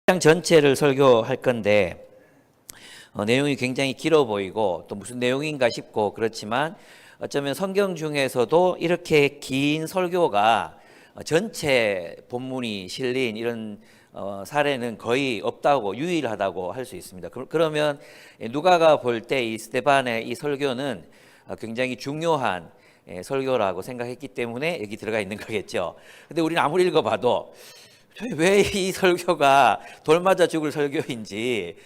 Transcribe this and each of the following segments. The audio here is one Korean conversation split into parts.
장 전체를 설교할 건데 내용이 굉장히 길어 보이고 또 무슨 내용인가 싶고 그렇지만 어쩌면 성경 중에서도 이렇게 긴 설교가 전체 본문이 실린 이런 사례는 거의 없다고 유일하다고 할 수 있습니다. 그러면 누가가 볼 때 이 스데반의 이 설교는 굉장히 중요한 설교라고 생각했기 때문에 여기 들어가 있는 거겠죠. 근데 우리는 아무리 읽어봐도 왜 이 설교가 돌맞아 죽을 설교인지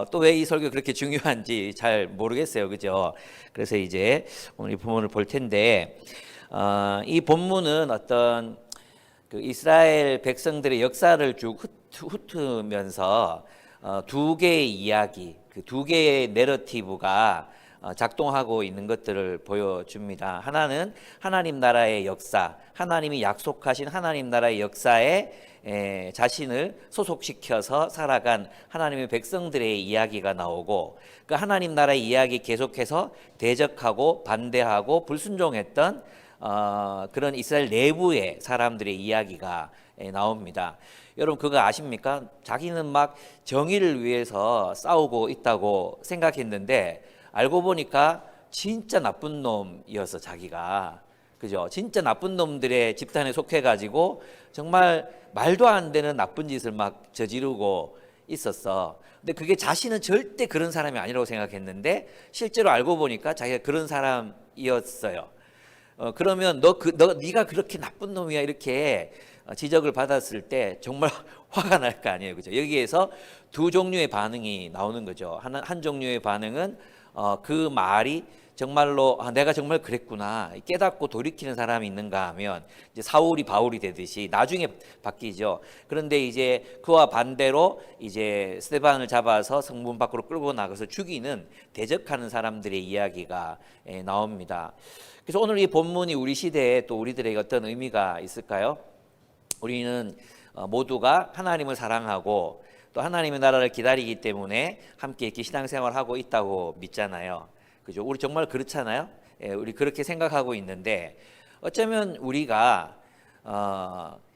또 왜 이 설교 그렇게 중요한지 잘 모르겠어요, 그죠? 그래서 이제 오늘 이 본문을 볼 텐데 이 본문은 어떤 그 이스라엘 백성들의 역사를 쭉 훑으면서 두 개의 이야기, 그 두 개의 내러티브가 작동하고 있는 것들을 보여줍니다. 하나는 하나님 나라의 역사, 하나님이 약속하신 하나님 나라의 역사에 자신을 소속시켜서 살아간 하나님의 백성들의 이야기가 나오고, 그 하나님 나라의 이야기 계속해서 대적하고 반대하고 불순종했던 그런 이스라엘 내부의 사람들의 이야기가 나옵니다. 여러분 그거 아십니까? 자기는 막 정의를 위해서 싸우고 있다고 생각했는데 알고 보니까 진짜 나쁜 놈이어서 자기가, 그죠? 진짜 나쁜 놈들의 집단에 속해가지고 정말 말도 안 되는 나쁜 짓을 막 저지르고 있었어. 근데 그게 자신은 절대 그런 사람이 아니라고 생각했는데 실제로 알고 보니까 자기가 그런 사람이었어요. 그러면 네가 그렇게 나쁜 놈이야 이렇게 지적을 받았을 때 정말 화가 날 거 아니에요, 그죠? 여기에서 두 종류의 반응이 나오는 거죠. 한 종류의 반응은 그 말이 정말로 내가 정말 그랬구나 깨닫고 돌이키는 사람이 있는가 하면 이제 사울이 바울이 되듯이 나중에 바뀌죠. 그런데 이제 그와 반대로 이제 스데반을 잡아서 성문 밖으로 끌고 나가서 죽이는 대적하는 사람들의 이야기가 나옵니다. 그래서 오늘 이 본문이 우리 시대에 또 우리들에게 어떤 의미가 있을까요? 우리는 모두가 하나님을 사랑하고 또 하나님의 나라를 기다리기 때문에 함께 이렇게 신앙생활을 하고 있다고 믿잖아요. 그죠? 우리 정말 그렇잖아요. 우리 그렇게 생각하고 있는데 어쩌면 우리가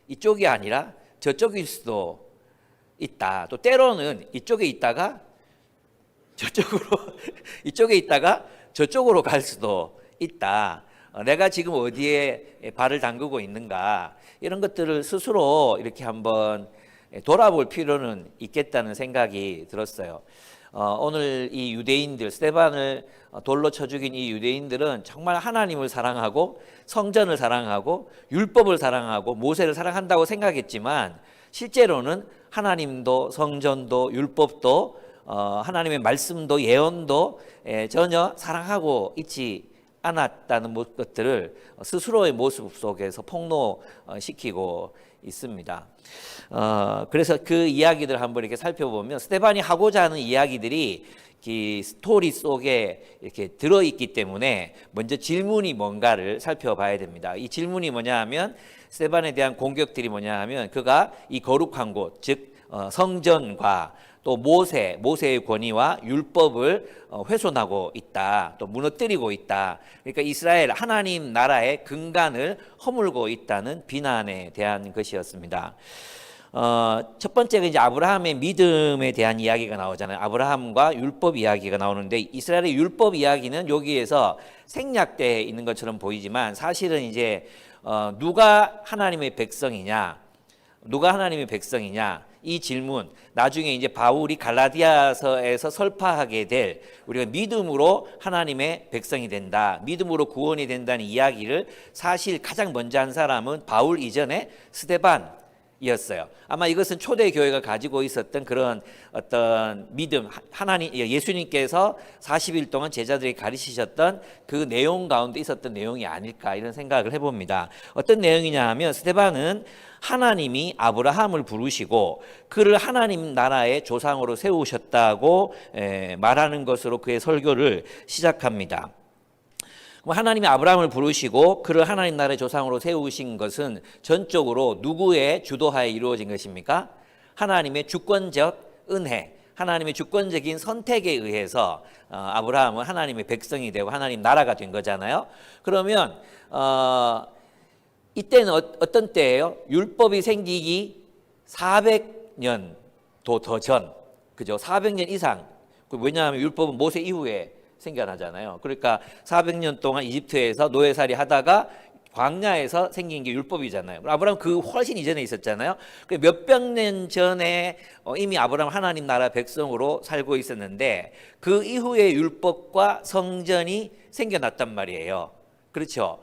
이쪽이 아니라 저쪽일 수도 있다. 또 때로는 이쪽에 있다가 저쪽으로 이쪽에 있다가 저쪽으로 갈 수도 있다. 내가 지금 어디에 발을 담그고 있는가 이런 것들을 스스로 이렇게 한번 돌아볼 필요는 있겠다는 생각이 들었어요. 오늘 이 유대인들, 스데반을 돌로 쳐 죽인 이 유대인들은 정말 하나님을 사랑하고 성전을 사랑하고 율법을 사랑하고 모세를 사랑한다고 생각했지만 실제로는 하나님도 성전도 율법도 하나님의 말씀도 예언도 전혀 사랑하고 있지 않았다는 것들을 스스로의 모습 속에서 폭로시키고 있습니다. 그래서 그 이야기들 한번 이렇게 살펴보면 스데반이 하고자 하는 이야기들이 이 스토리 속에 이렇게 들어있기 때문에 먼저 질문이 뭔가를 살펴봐야 됩니다. 이 질문이 뭐냐 하면 스데반에 대한 공격들이 뭐냐 하면 그가 이 거룩한 곳, 즉 성전과 또 모세의 권위와 율법을 훼손하고 있다. 또 무너뜨리고 있다. 그러니까 이스라엘 하나님 나라의 근간을 허물고 있다는 비난에 대한 것이었습니다. 첫 번째가 이제 아브라함의 믿음에 대한 이야기가 나오잖아요. 아브라함과 율법 이야기가 나오는데 이스라엘의 율법 이야기는 여기에서 생략되어 있는 것처럼 보이지만 사실은 이제 누가 하나님의 백성이냐, 누가 하나님의 백성이냐 이 질문 나중에 이제 바울이 갈라디아서에서 설파하게 될 우리가 믿음으로 하나님의 백성이 된다, 믿음으로 구원이 된다는 이야기를 사실 가장 먼저 한 사람은 바울 이전에 스데반이었어요. 아마 이것은 초대 교회가 가지고 있었던 그런 어떤 믿음, 하나님 예수님께서 40일 동안 제자들에게 가르치셨던 그 내용 가운데 있었던 내용이 아닐까 이런 생각을 해봅니다. 어떤 내용이냐 하면 스데반은 하나님이 아브라함을 부르시고 그를 하나님 나라의 조상으로 세우셨다고 말하는 것으로 그의 설교를 시작합니다. 하나님이 아브라함을 부르시고 그를 하나님 나라의 조상으로 세우신 것은 전적으로 누구의 주도하에 이루어진 것입니까? 하나님의 주권적 은혜, 하나님의 주권적인 선택에 의해서 아브라함은 하나님의 백성이 되고 하나님 나라가 된 거잖아요. 그러면 이때는 어떤 때예요? 율법이 생기기 400년 더 전, 그죠? 400년 이상. 왜냐하면 율법은 모세 이후에 생겨나잖아요. 그러니까 400년 동안 이집트에서 노예살이 하다가 광야에서 생긴 게 율법이잖아요. 아브라함 그 훨씬 이전에 있었잖아요. 몇백 년 전에 이미 아브라함 하나님 나라 백성으로 살고 있었는데 그 이후에 율법과 성전이 생겨났단 말이에요. 그렇죠.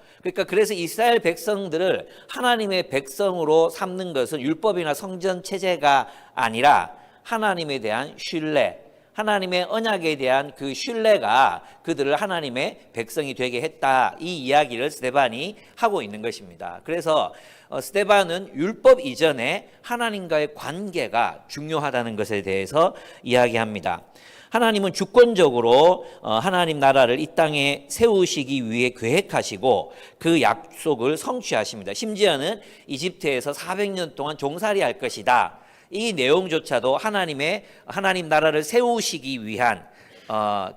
그래서 이스라엘 백성들을 하나님의 백성으로 삼는 것은 율법이나 성전 체제가 아니라 하나님에 대한 신뢰, 하나님의 언약에 대한 그 신뢰가 그들을 하나님의 백성이 되게 했다. 이 이야기를 스데반이 하고 있는 것입니다. 그래서 스데반은 율법 이전에 하나님과의 관계가 중요하다는 것에 대해서 이야기합니다. 하나님은 주권적으로 하나님 나라를 이 땅에 세우시기 위해 계획하시고 그 약속을 성취하십니다. 심지어는 이집트에서 400년 동안 종살이 할 것이다. 이 내용조차도 하나님 나라를 세우시기 위한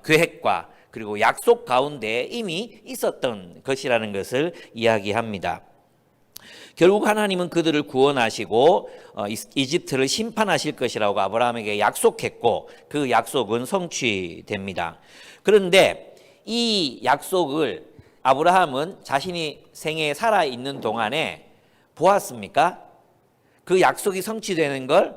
계획과 그리고 약속 가운데 이미 있었던 것이라는 것을 이야기합니다. 결국 하나님은 그들을 구원하시고 이집트를 심판하실 것이라고 아브라함에게 약속했고 그 약속은 성취됩니다. 그런데 이 약속을 아브라함은 자신이 생에 살아있는 동안에 보았습니까? 그 약속이 성취되는 걸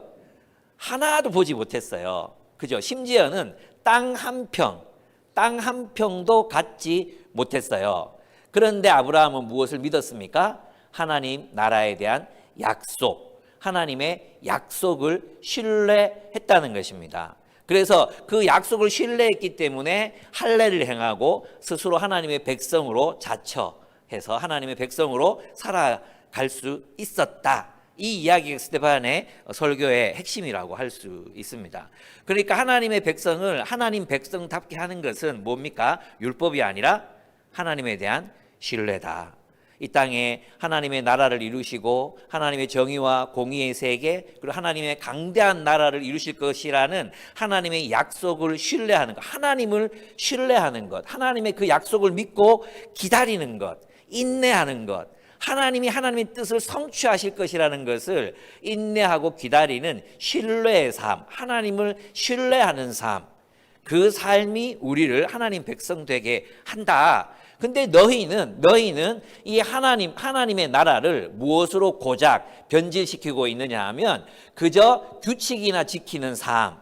하나도 보지 못했어요. 그죠? 심지어는 땅 한 평도 갖지 못했어요. 그런데 아브라함은 무엇을 믿었습니까? 하나님 나라에 대한 약속, 하나님의 약속을 신뢰했다는 것입니다. 그래서 그 약속을 신뢰했기 때문에 할례를 행하고 스스로 하나님의 백성으로 자처해서 하나님의 백성으로 살아갈 수 있었다. 이 이야기가 스데반의 설교의 핵심이라고 할 수 있습니다. 그러니까 하나님의 백성을 하나님 백성답게 하는 것은 뭡니까? 율법이 아니라 하나님에 대한 신뢰다. 이 땅에 하나님의 나라를 이루시고 하나님의 정의와 공의의 세계 그리고 하나님의 강대한 나라를 이루실 것이라는 하나님의 약속을 신뢰하는 것, 하나님을 신뢰하는 것, 하나님의 그 약속을 믿고 기다리는 것, 인내하는 것, 하나님의 뜻을 성취하실 것이라는 것을 인내하고 기다리는 신뢰의 삶, 하나님을 신뢰하는 삶, 그 삶이 우리를 하나님 백성 되게 한다. 근데 너희는 이 하나님의 나라를 무엇으로 고작 변질시키고 있느냐 하면 그저 규칙이나 지키는 삶,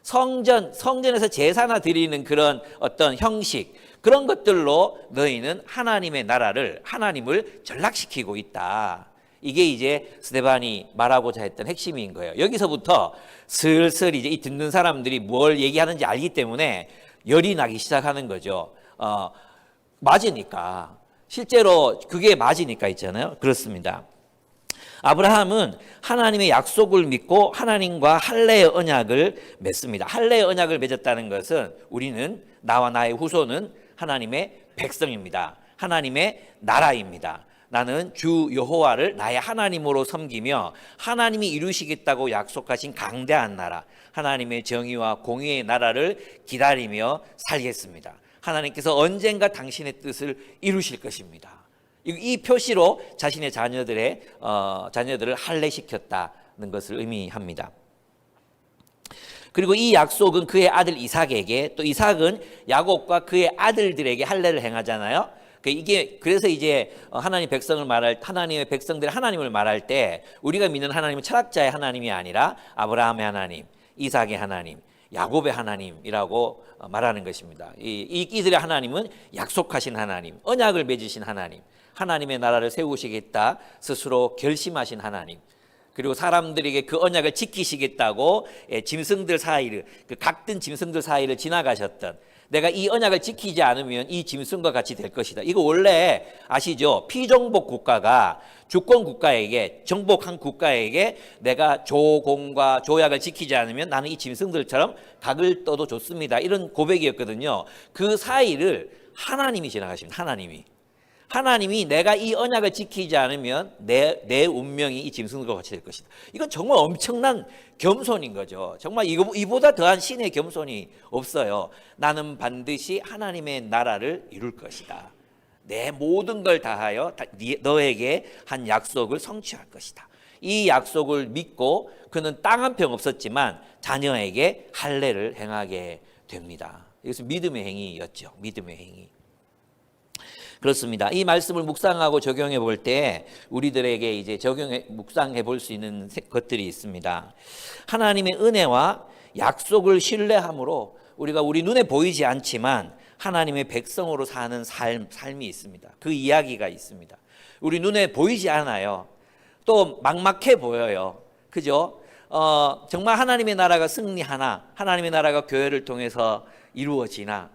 성전에서 제사나 드리는 그런 어떤 형식, 그런 것들로 너희는 하나님의 나라를, 하나님을 전락시키고 있다. 이게 이제 스데반이 말하고자 했던 핵심인 거예요. 여기서부터 슬슬 이제 이 듣는 사람들이 뭘 얘기하는지 알기 때문에 열이 나기 시작하는 거죠. 맞으니까. 실제로 그게 맞으니까 있잖아요. 그렇습니다. 아브라함은 하나님의 약속을 믿고 하나님과 할례의 언약을 맺습니다. 할례의 언약을 맺었다는 것은 우리는, 나와 나의 후손은 하나님의 백성입니다. 하나님의 나라입니다. 나는 주 여호와를 나의 하나님으로 섬기며 하나님이 이루시겠다고 약속하신 강대한 나라, 하나님의 정의와 공의의 나라를 기다리며 살겠습니다. 하나님께서 언젠가 당신의 뜻을 이루실 것입니다. 이 표시로 자신의 자녀들을 할례시켰다는 것을 의미합니다. 그리고 이 약속은 그의 아들 이삭에게, 또 이삭은 야곱과 그의 아들들에게 할례를 행하잖아요. 그래서 이제 하나님의 백성들의 하나님을 말할 때 우리가 믿는 하나님은 철학자의 하나님이 아니라 아브라함의 하나님, 이삭의 하나님, 야곱의 하나님이라고 말하는 것입니다. 이들의 하나님은 약속하신 하나님, 언약을 맺으신 하나님, 하나님의 나라를 세우시겠다 스스로 결심하신 하나님, 그리고 사람들에게 그 언약을 지키시겠다고 짐승들 사이를, 그 각든 짐승들 사이를 지나가셨던, 내가 이 언약을 지키지 않으면 이 짐승과 같이 될 것이다. 이거 원래 아시죠? 피정복 국가가 주권 국가에게, 정복한 국가에게 내가 조공과 조약을 지키지 않으면 나는 이 짐승들처럼 각을 떠도 좋습니다. 이런 고백이었거든요. 그 사이를 하나님이 지나가십니다. 하나님이 내가 이 언약을 지키지 않으면 내 운명이 이 짐승들과 같이 될 것이다. 이건 정말 엄청난 겸손인 거죠. 정말 이보다 더한 신의 겸손이 없어요. 나는 반드시 하나님의 나라를 이룰 것이다. 내 모든 걸 다하여 너에게 한 약속을 성취할 것이다. 이 약속을 믿고 그는 땅 한 평 없었지만 자녀에게 할례를 행하게 됩니다. 이것은 믿음의 행위였죠. 믿음의 행위. 그렇습니다. 이 말씀을 묵상하고 적용해 볼 때 우리들에게 이제 묵상해 볼 수 있는 것들이 있습니다. 하나님의 은혜와 약속을 신뢰함으로 우리가 우리 눈에 보이지 않지만 하나님의 백성으로 사는 삶이 있습니다. 그 이야기가 있습니다. 우리 눈에 보이지 않아요. 또 막막해 보여요. 그죠? 정말 하나님의 나라가 승리하나, 하나님의 나라가 교회를 통해서 이루어지나,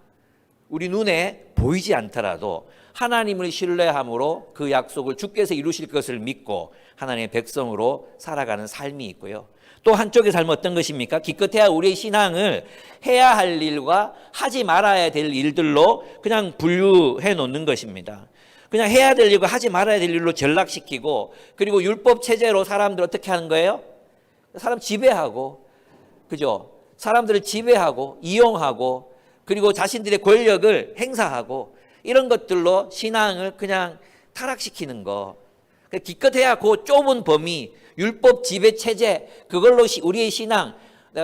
우리 눈에 보이지 않더라도 하나님을 신뢰함으로 그 약속을 주께서 이루실 것을 믿고 하나님의 백성으로 살아가는 삶이 있고요. 또 한쪽의 삶은 어떤 것입니까? 기껏해야 우리의 신앙을 해야 할 일과 하지 말아야 될 일들로 그냥 분류해 놓는 것입니다. 그냥 해야 될 일과 하지 말아야 될 일로 전락시키고, 그리고 율법 체제로 사람들 어떻게 하는 거예요? 사람 지배하고, 그죠? 사람들을 지배하고 이용하고, 그리고 자신들의 권력을 행사하고, 이런 것들로 신앙을 그냥 타락시키는 거. 기껏해야 그 좁은 범위, 율법 지배 체제, 그걸로 우리의 신앙,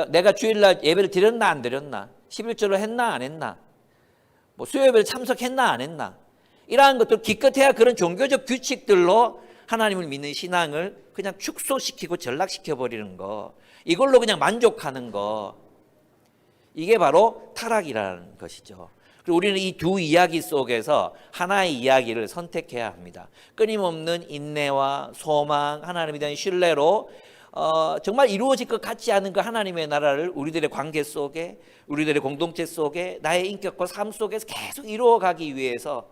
내가 주일날 예배를 드렸나 안 드렸나, 11조를 했나 안 했나, 뭐 수요예배를 참석했나 안 했나, 이러한 것들, 기껏해야 그런 종교적 규칙들로 하나님을 믿는 신앙을 그냥 축소시키고 전락시켜 버리는 거, 이걸로 그냥 만족하는 거, 이게 바로 타락이라는 것이죠. 그리고 우리는 이 두 이야기 속에서 하나의 이야기를 선택해야 합니다. 끊임없는 인내와 소망, 하나님에 대한 신뢰로 정말 이루어질 것 같지 않은 그 하나님의 나라를 우리들의 관계 속에, 우리들의 공동체 속에, 나의 인격과 삶 속에서 계속 이루어가기 위해서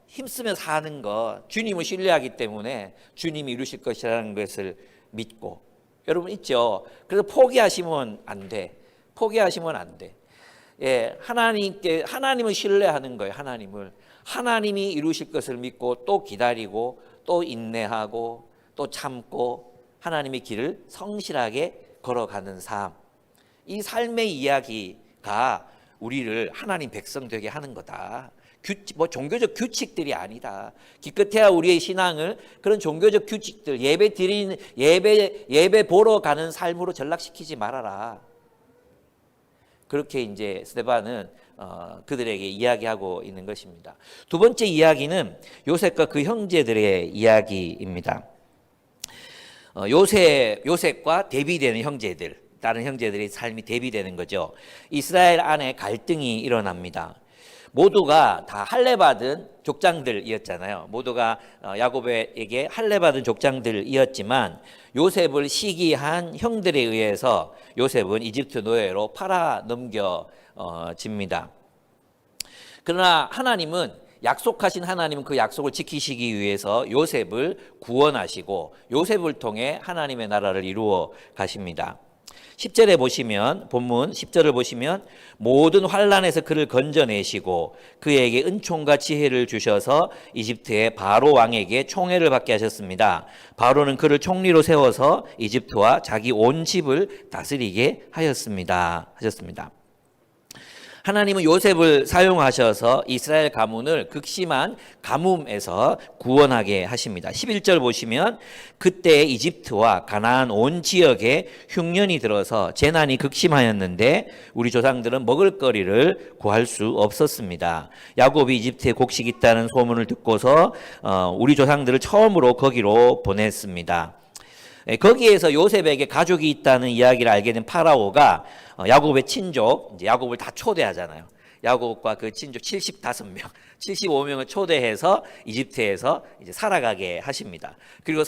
힘쓰며 사는 것, 주님을 신뢰하기 때문에 주님이 이루실 것이라는 것을 믿고, 여러분 있죠? 그래서 포기하시면 안 돼. 포기하시면 안 돼. 예, 하나님을 신뢰하는 거예요. 하나님이 이루실 것을 믿고 또 기다리고 또 인내하고 또 참고 하나님의 길을 성실하게 걸어가는 삶. 이 삶의 이야기가 우리를 하나님 백성 되게 하는 거다. 종교적 규칙들이 아니다. 기껏해야 우리의 신앙을 그런 종교적 규칙들, 예배 보러 가는 삶으로 전락시키지 말아라. 그렇게 이제 스데반은 그들에게 이야기하고 있는 것입니다. 두 번째 이야기는 요셉과 그 형제들의 이야기입니다. 요셉과 대비되는 형제들, 다른 형제들의 삶이 대비되는 거죠. 이스라엘 안에 갈등이 일어납니다. 모두가 다 할례받은 족장들이었잖아요. 모두가 야곱에게 할례받은 족장들이었지만 요셉을 시기한 형들에 의해서 요셉은 이집트 노예로 팔아 넘겨집니다. 그러나 하나님은, 약속하신 하나님은 그 약속을 지키시기 위해서 요셉을 구원하시고 요셉을 통해 하나님의 나라를 이루어 가십니다. 10절에 보시면, 본문 10절을 보시면 모든 환난에서 그를 건져내시고 그에게 은총과 지혜를 주셔서 이집트의 바로 왕에게 총애를 받게 하셨습니다. 바로는 그를 총리로 세워서 이집트와 자기 온 집을 다스리게 하셨습니다. 하나님은 요셉을 사용하셔서 이스라엘 가문을 극심한 가뭄에서 구원하게 하십니다. 11절 보시면 그때 이집트와 가나안 온 지역에 흉년이 들어서 재난이 극심하였는데 우리 조상들은 먹을거리를 구할 수 없었습니다. 야곱이 이집트에 곡식이 있다는 소문을 듣고서 우리 조상들을 처음으로 거기로 보냈습니다. 거기에서 요셉에게 가족이 있다는 이야기를 알게 된 파라오가 야곱의 친족, 이제 야곱을 다 초대하잖아요. 야곱과 그 친족 75명, 75명을 초대해서 이집트에서 이제 살아가게 하십니다. 그리고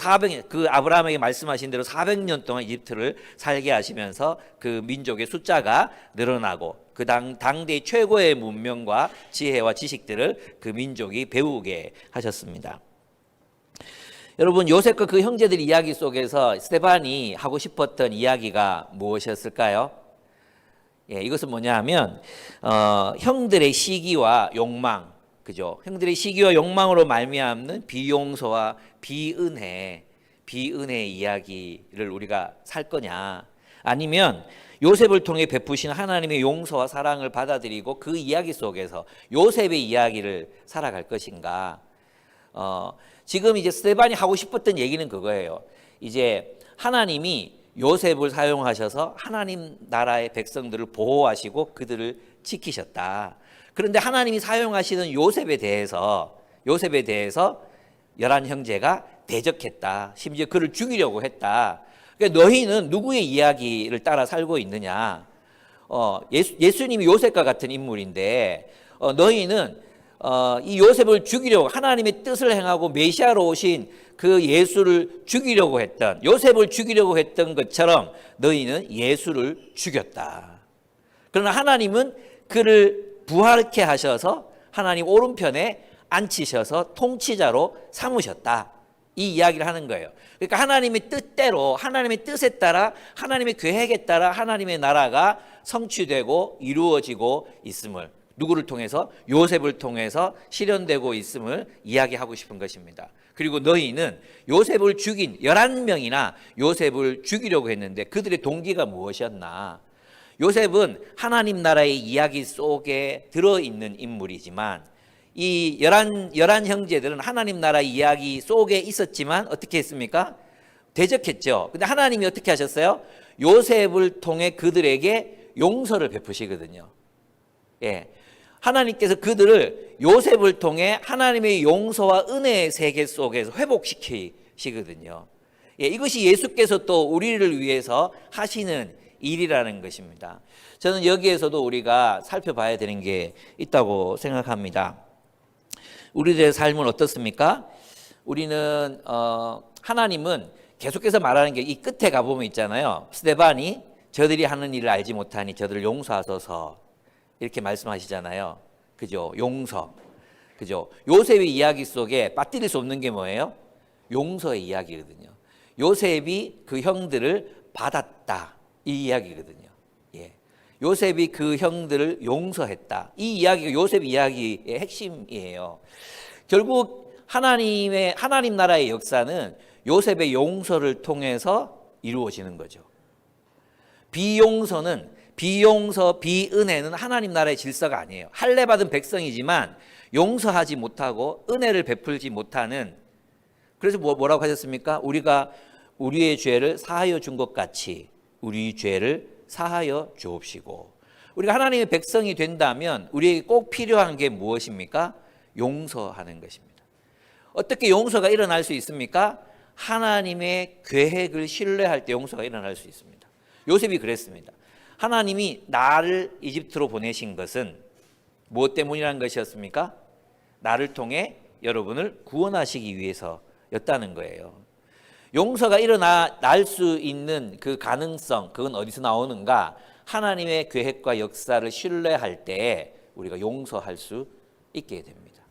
그 아브라함에게 말씀하신 대로 400년 동안 이집트를 살게 하시면서 그 민족의 숫자가 늘어나고 그 당대의 최고의 문명과 지혜와 지식들을 그 민족이 배우게 하셨습니다. 여러분, 요셉과 그 형제들 이야기 속에서 스데반이 하고 싶었던 이야기가 무엇이었을까요? 예, 이것은 뭐냐 하면 형들의 시기와 욕망, 그죠? 형들의 시기와 욕망으로 말미암는 비용서와 비은혜의 이야기를 우리가 살 거냐, 아니면 요셉을 통해 베푸신 하나님의 용서와 사랑을 받아들이고 그 이야기 속에서 요셉의 이야기를 살아갈 것인가? 지금 이제 스데반이 하고 싶었던 얘기는 그거예요. 이제 하나님이 요셉을 사용하셔서 하나님 나라의 백성들을 보호하시고 그들을 지키셨다. 그런데 하나님이 사용하시는 요셉에 대해서 열한 형제가 대적했다. 심지어 그를 죽이려고 했다. 그러니까 너희는 누구의 이야기를 따라 살고 있느냐? 예수님이 요셉과 같은 인물인데 너희는 이 요셉을 죽이려고 하나님의 뜻을 행하고 메시아로 오신 그 예수를 죽이려고 했던 요셉을 죽이려고 했던 것처럼 너희는 예수를 죽였다. 그러나 하나님은 그를 부활케 하셔서 하나님 오른편에 앉히셔서 통치자로 삼으셨다. 이 이야기를 하는 거예요. 그러니까 하나님의 뜻대로 하나님의 뜻에 따라 하나님의 계획에 따라 하나님의 나라가 성취되고 이루어지고 있음을 누구를 통해서? 요셉을 통해서 실현되고 있음을 이야기하고 싶은 것입니다. 그리고 너희는 요셉을 죽인 11명이나 요셉을 죽이려고 했는데 그들의 동기가 무엇이었나? 요셉은 하나님 나라의 이야기 속에 들어있는 인물이지만 이 열한 형제들은 하나님 나라 이야기 속에 있었지만 어떻게 했습니까? 대적했죠. 근데 하나님이 어떻게 하셨어요? 요셉을 통해 그들에게 용서를 베푸시거든요. 예. 하나님께서 그들을 요셉을 통해 하나님의 용서와 은혜의 세계 속에서 회복시키시거든요. 예, 이것이 예수께서 또 우리를 위해서 하시는 일이라는 것입니다. 저는 여기에서도 우리가 살펴봐야 되는 게 있다고 생각합니다. 우리들의 삶은 어떻습니까? 우리는 하나님은 계속해서 말하는 게 이 끝에 가보면 있잖아요. 스데반이 저들이 하는 일을 알지 못하니 저들을 용서하소서 이렇게 말씀하시잖아요. 그죠? 용서. 그죠? 요셉의 이야기 속에 빠뜨릴 수 없는 게 뭐예요? 용서의 이야기거든요. 요셉이 그 형들을 받았다. 이 이야기거든요. 예. 요셉이 그 형들을 용서했다. 이 이야기가 요셉 이야기의 핵심이에요. 결국 하나님 나라의 역사는 요셉의 용서를 통해서 이루어지는 거죠. 비은혜는 하나님 나라의 질서가 아니에요. 할례 받은 백성이지만 용서하지 못하고 은혜를 베풀지 못하는, 그래서 뭐라고 하셨습니까? 우리가 우리의 죄를 사하여 준 것 같이 우리 죄를 사하여 주옵시고. 우리가 하나님의 백성이 된다면 우리에게 꼭 필요한 게 무엇입니까? 용서하는 것입니다. 어떻게 용서가 일어날 수 있습니까? 하나님의 계획을 신뢰할 때 용서가 일어날 수 있습니다. 요셉이 그랬습니다. 하나님이 나를 이집트로 보내신 것은 무엇 때문이라는 것이었습니까? 나를 통해 여러분을 구원하시기 위해서였다는 거예요. 용서가 일어날 수 있는 그 가능성, 그건 어디서 나오는가? 하나님의 계획과 역사를 신뢰할 때 우리가 용서할 수 있게 됩니다.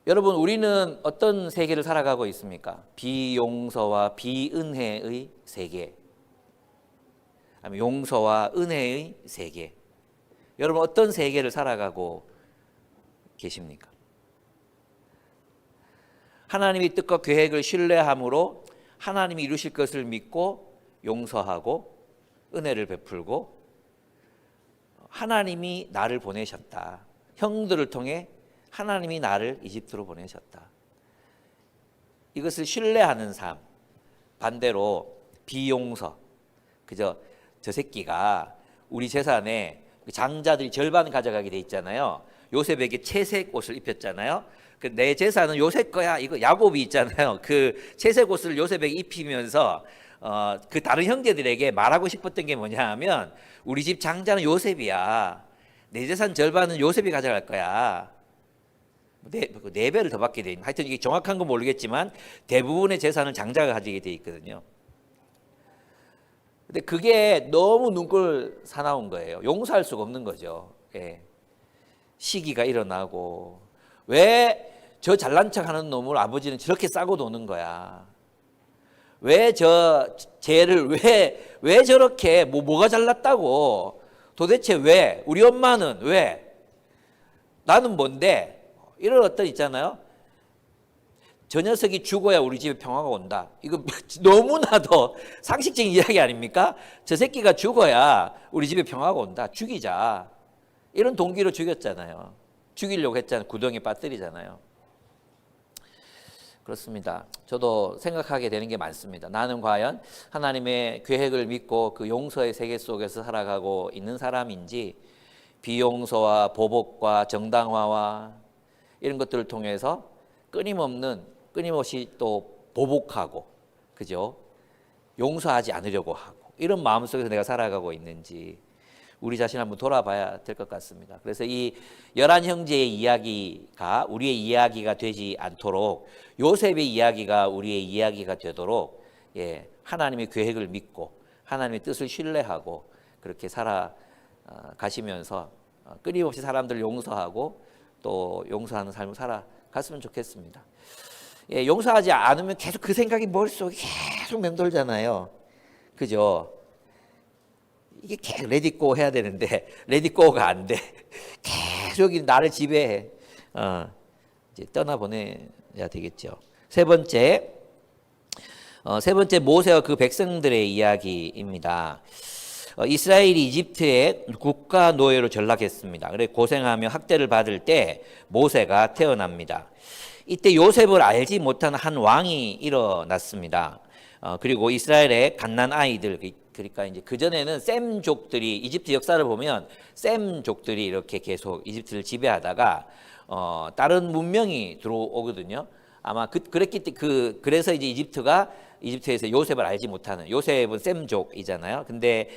여러분, 우리는 어떤 세계를 살아가고 있습니까? 비용서와 비은혜의 세계, 아니면 용서와 은혜의 세계. 여러분, 어떤 세계를 살아가고 계십니까? 하나님의 뜻과 계획을 신뢰함으로 하나님이 이루실 것을 믿고 용서하고 은혜를 베풀고, 하나님이 나를 보내셨다. 형들을 통해 하나님이 나를 이집트로 보내셨다. 이것을 신뢰하는 삶. 반대로 비용서. 그저 저 새끼가 우리 재산에 장자들이 절반 가져가게 돼 있잖아요. 요셉에게 채색 옷을 입혔잖아요. 내 재산은 요셉 거야. 이거 야곱이 있잖아요. 그 채색 옷을 요셉에게 입히면서 그 다른 형제들에게 말하고 싶었던 게 뭐냐 하면, 우리 집 장자는 요셉이야. 내 재산 절반은 요셉이 가져갈 거야. 네 배를 더 받게 돼 있는. 하여튼 이게 정확한 건 모르겠지만 대부분의 재산을 장자가 가지게 돼 있거든요. 근데 그게 너무 눈꼴 사나운 거예요. 용서할 수가 없는 거죠. 예. 시기가 일어나고, 왜 저 잘난 척하는 놈을 아버지는 저렇게 싸고 노는 거야? 왜 저 쟤를 왜 저렇게 뭐가 잘났다고? 도대체 왜? 우리 엄마는 왜? 나는 뭔데? 이런 어떤 있잖아요. 저 녀석이 죽어야 우리 집에 평화가 온다. 이거 너무나도 상식적인 이야기 아닙니까? 저 새끼가 죽어야 우리 집에 평화가 온다. 죽이자. 이런 동기로 죽였잖아요. 죽이려고 했잖아요. 구덩이에 빠뜨리잖아요. 그렇습니다. 저도 생각하게 되는 게 많습니다. 나는 과연 하나님의 계획을 믿고 그 용서의 세계 속에서 살아가고 있는 사람인지, 비용서와 보복과 정당화와 이런 것들을 통해서 끊임없이 또 보복하고, 그죠? 용서하지 않으려고 하고, 이런 마음 속에서 내가 살아가고 있는지 우리 자신 한번 돌아봐야 될 것 같습니다. 그래서 이 11형제의 이야기가 우리의 이야기가 되지 않도록, 요셉의 이야기가 우리의 이야기가 되도록, 하나님의 계획을 믿고 하나님의 뜻을 신뢰하고 그렇게 살아가시면서 끊임없이 사람들을 용서하고 또 용서하는 삶을 살아갔으면 좋겠습니다. 용서하지 않으면 계속 그 생각이 머릿속에 계속 맴돌잖아요. 그죠? 이게 계속 레디고 해야 되는데 레디고가 안 돼. 계속 나를 지배해. 이제 떠나보내야 되겠죠. 세 번째 모세와 그 백성들의 이야기입니다. 이스라엘이 이집트의 국가 노예로 전락했습니다. 그래 고생하며 학대를 받을 때 모세가 태어납니다. 이때 요셉을 알지 못한 한 왕이 일어났습니다. 그리고 이스라엘의 갓난 아이들, 그러니까 이제 그 전에는 셈족들이, 이집트 역사를 보면 셈족들이 이렇게 계속 이집트를 지배하다가 다른 문명이 들어오거든요. 아마 그랬기 때문에 그래서 이제 이집트에서 요셉을 알지 못하는, 요셉은 셈족이잖아요. 근데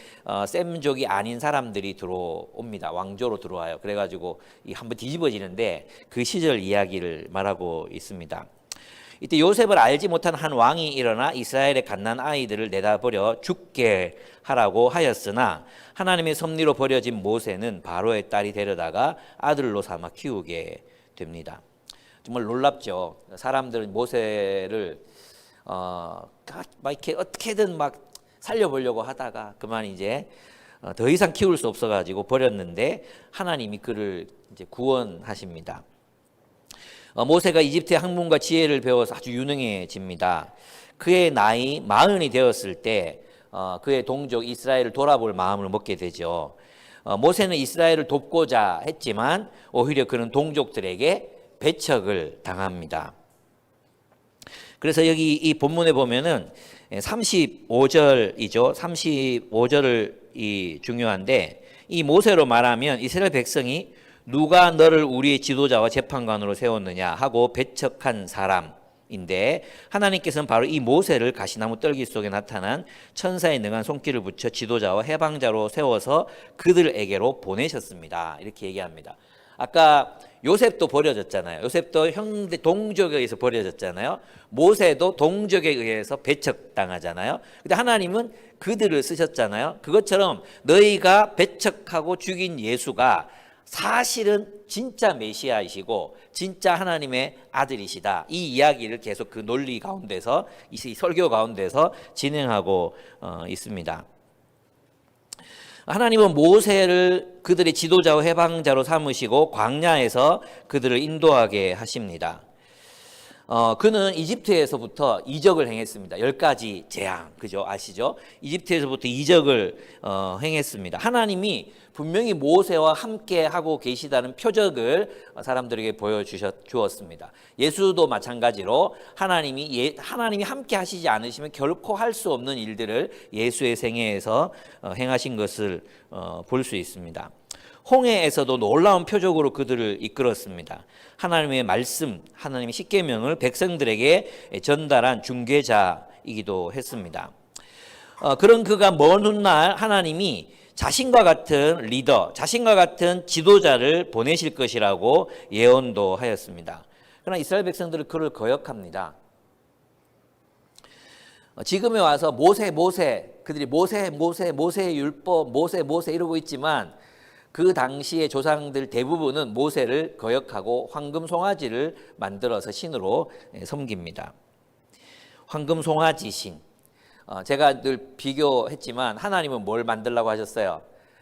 셈족이 아닌 사람들이 들어옵니다. 왕조로 들어와요. 그래가지고 한번 뒤집어지는데 그 시절 이야기를 말하고 있습니다. 이때 요셉을 알지 못한 한 왕이 일어나 이스라엘의 갓난 아이들을 내다버려 죽게 하라고 하였으나 하나님의 섭리로 버려진 모세는 바로의 딸이 데려다가 아들로 삼아 키우게 됩니다. 정말 놀랍죠. 사람들은 모세를 막 이렇게 어떻게든 막 살려보려고 하다가 그만 이제 더 이상 키울 수 없어가지고 버렸는데 하나님이 그를 이제 구원하십니다. 모세가 이집트의 학문과 지혜를 배워서 아주 유능해집니다. 그의 나이 40이 되었을 때 그의 동족 이스라엘을 돌아볼 마음을 먹게 되죠. 모세는 이스라엘을 돕고자 했지만 오히려 그는 동족들에게 배척을 당합니다. 그래서 여기 이 본문에 보면은 35절이죠. 35절이 중요한데, 이 모세로 말하면 이스라엘 백성이 누가 너를 우리의 지도자와 재판관으로 세웠느냐 하고 배척한 사람인데, 하나님께서는 바로 이 모세를 가시나무 떨기 속에 나타난 천사의 능한 손길을 붙여 지도자와 해방자로 세워서 그들에게로 보내셨습니다. 이렇게 얘기합니다. 아까 요셉도 버려졌잖아요. 요셉도 형제 동족에 의해서 버려졌잖아요. 모세도 동족에 의해서 배척당하잖아요. 근데 하나님은 그들을 쓰셨잖아요. 그것처럼 너희가 배척하고 죽인 예수가 사실은 진짜 메시아이시고 진짜 하나님의 아들이시다. 이 이야기를 계속 그 논리 가운데서, 이 설교 가운데서 진행하고 있습니다. 하나님은 모세를 그들의 지도자와 해방자로 삼으시고 광야에서 그들을 인도하게 하십니다. 그는 이집트에서부터 이적을 행했습니다. 10가지 재앙, 그죠? 아시죠? 이집트에서부터 이적을 행했습니다. 하나님이 분명히 모세와 함께 하고 계시다는 표적을 사람들에게 보여주었습니다. 예수도 마찬가지로 하나님이 함께 하시지 않으시면 결코 할 수 없는 일들을 예수의 생애에서 행하신 것을 볼 수 있습니다. 홍해에서도 놀라운 표적으로 그들을 이끌었습니다. 하나님의 말씀, 하나님의 십계명을 백성들에게 전달한 중개자이기도 했습니다. 그런 그가 먼 훗날 하나님이 자신과 같은 리더, 자신과 같은 지도자를 보내실 것이라고 예언도 하였습니다. 그러나 이스라엘 백성들은 그를 거역합니다. 지금에 와서 그들이 모세의 율법, 모세 이러고 있지만 그 당시의 조상들 대부분은 모세를 거역하고 황금 송아지를 만들어서 신으로 섬깁니다. 황금 송아지 신. 제가 늘 비교했지만 하나님은 뭘 만들라고 하셨어요?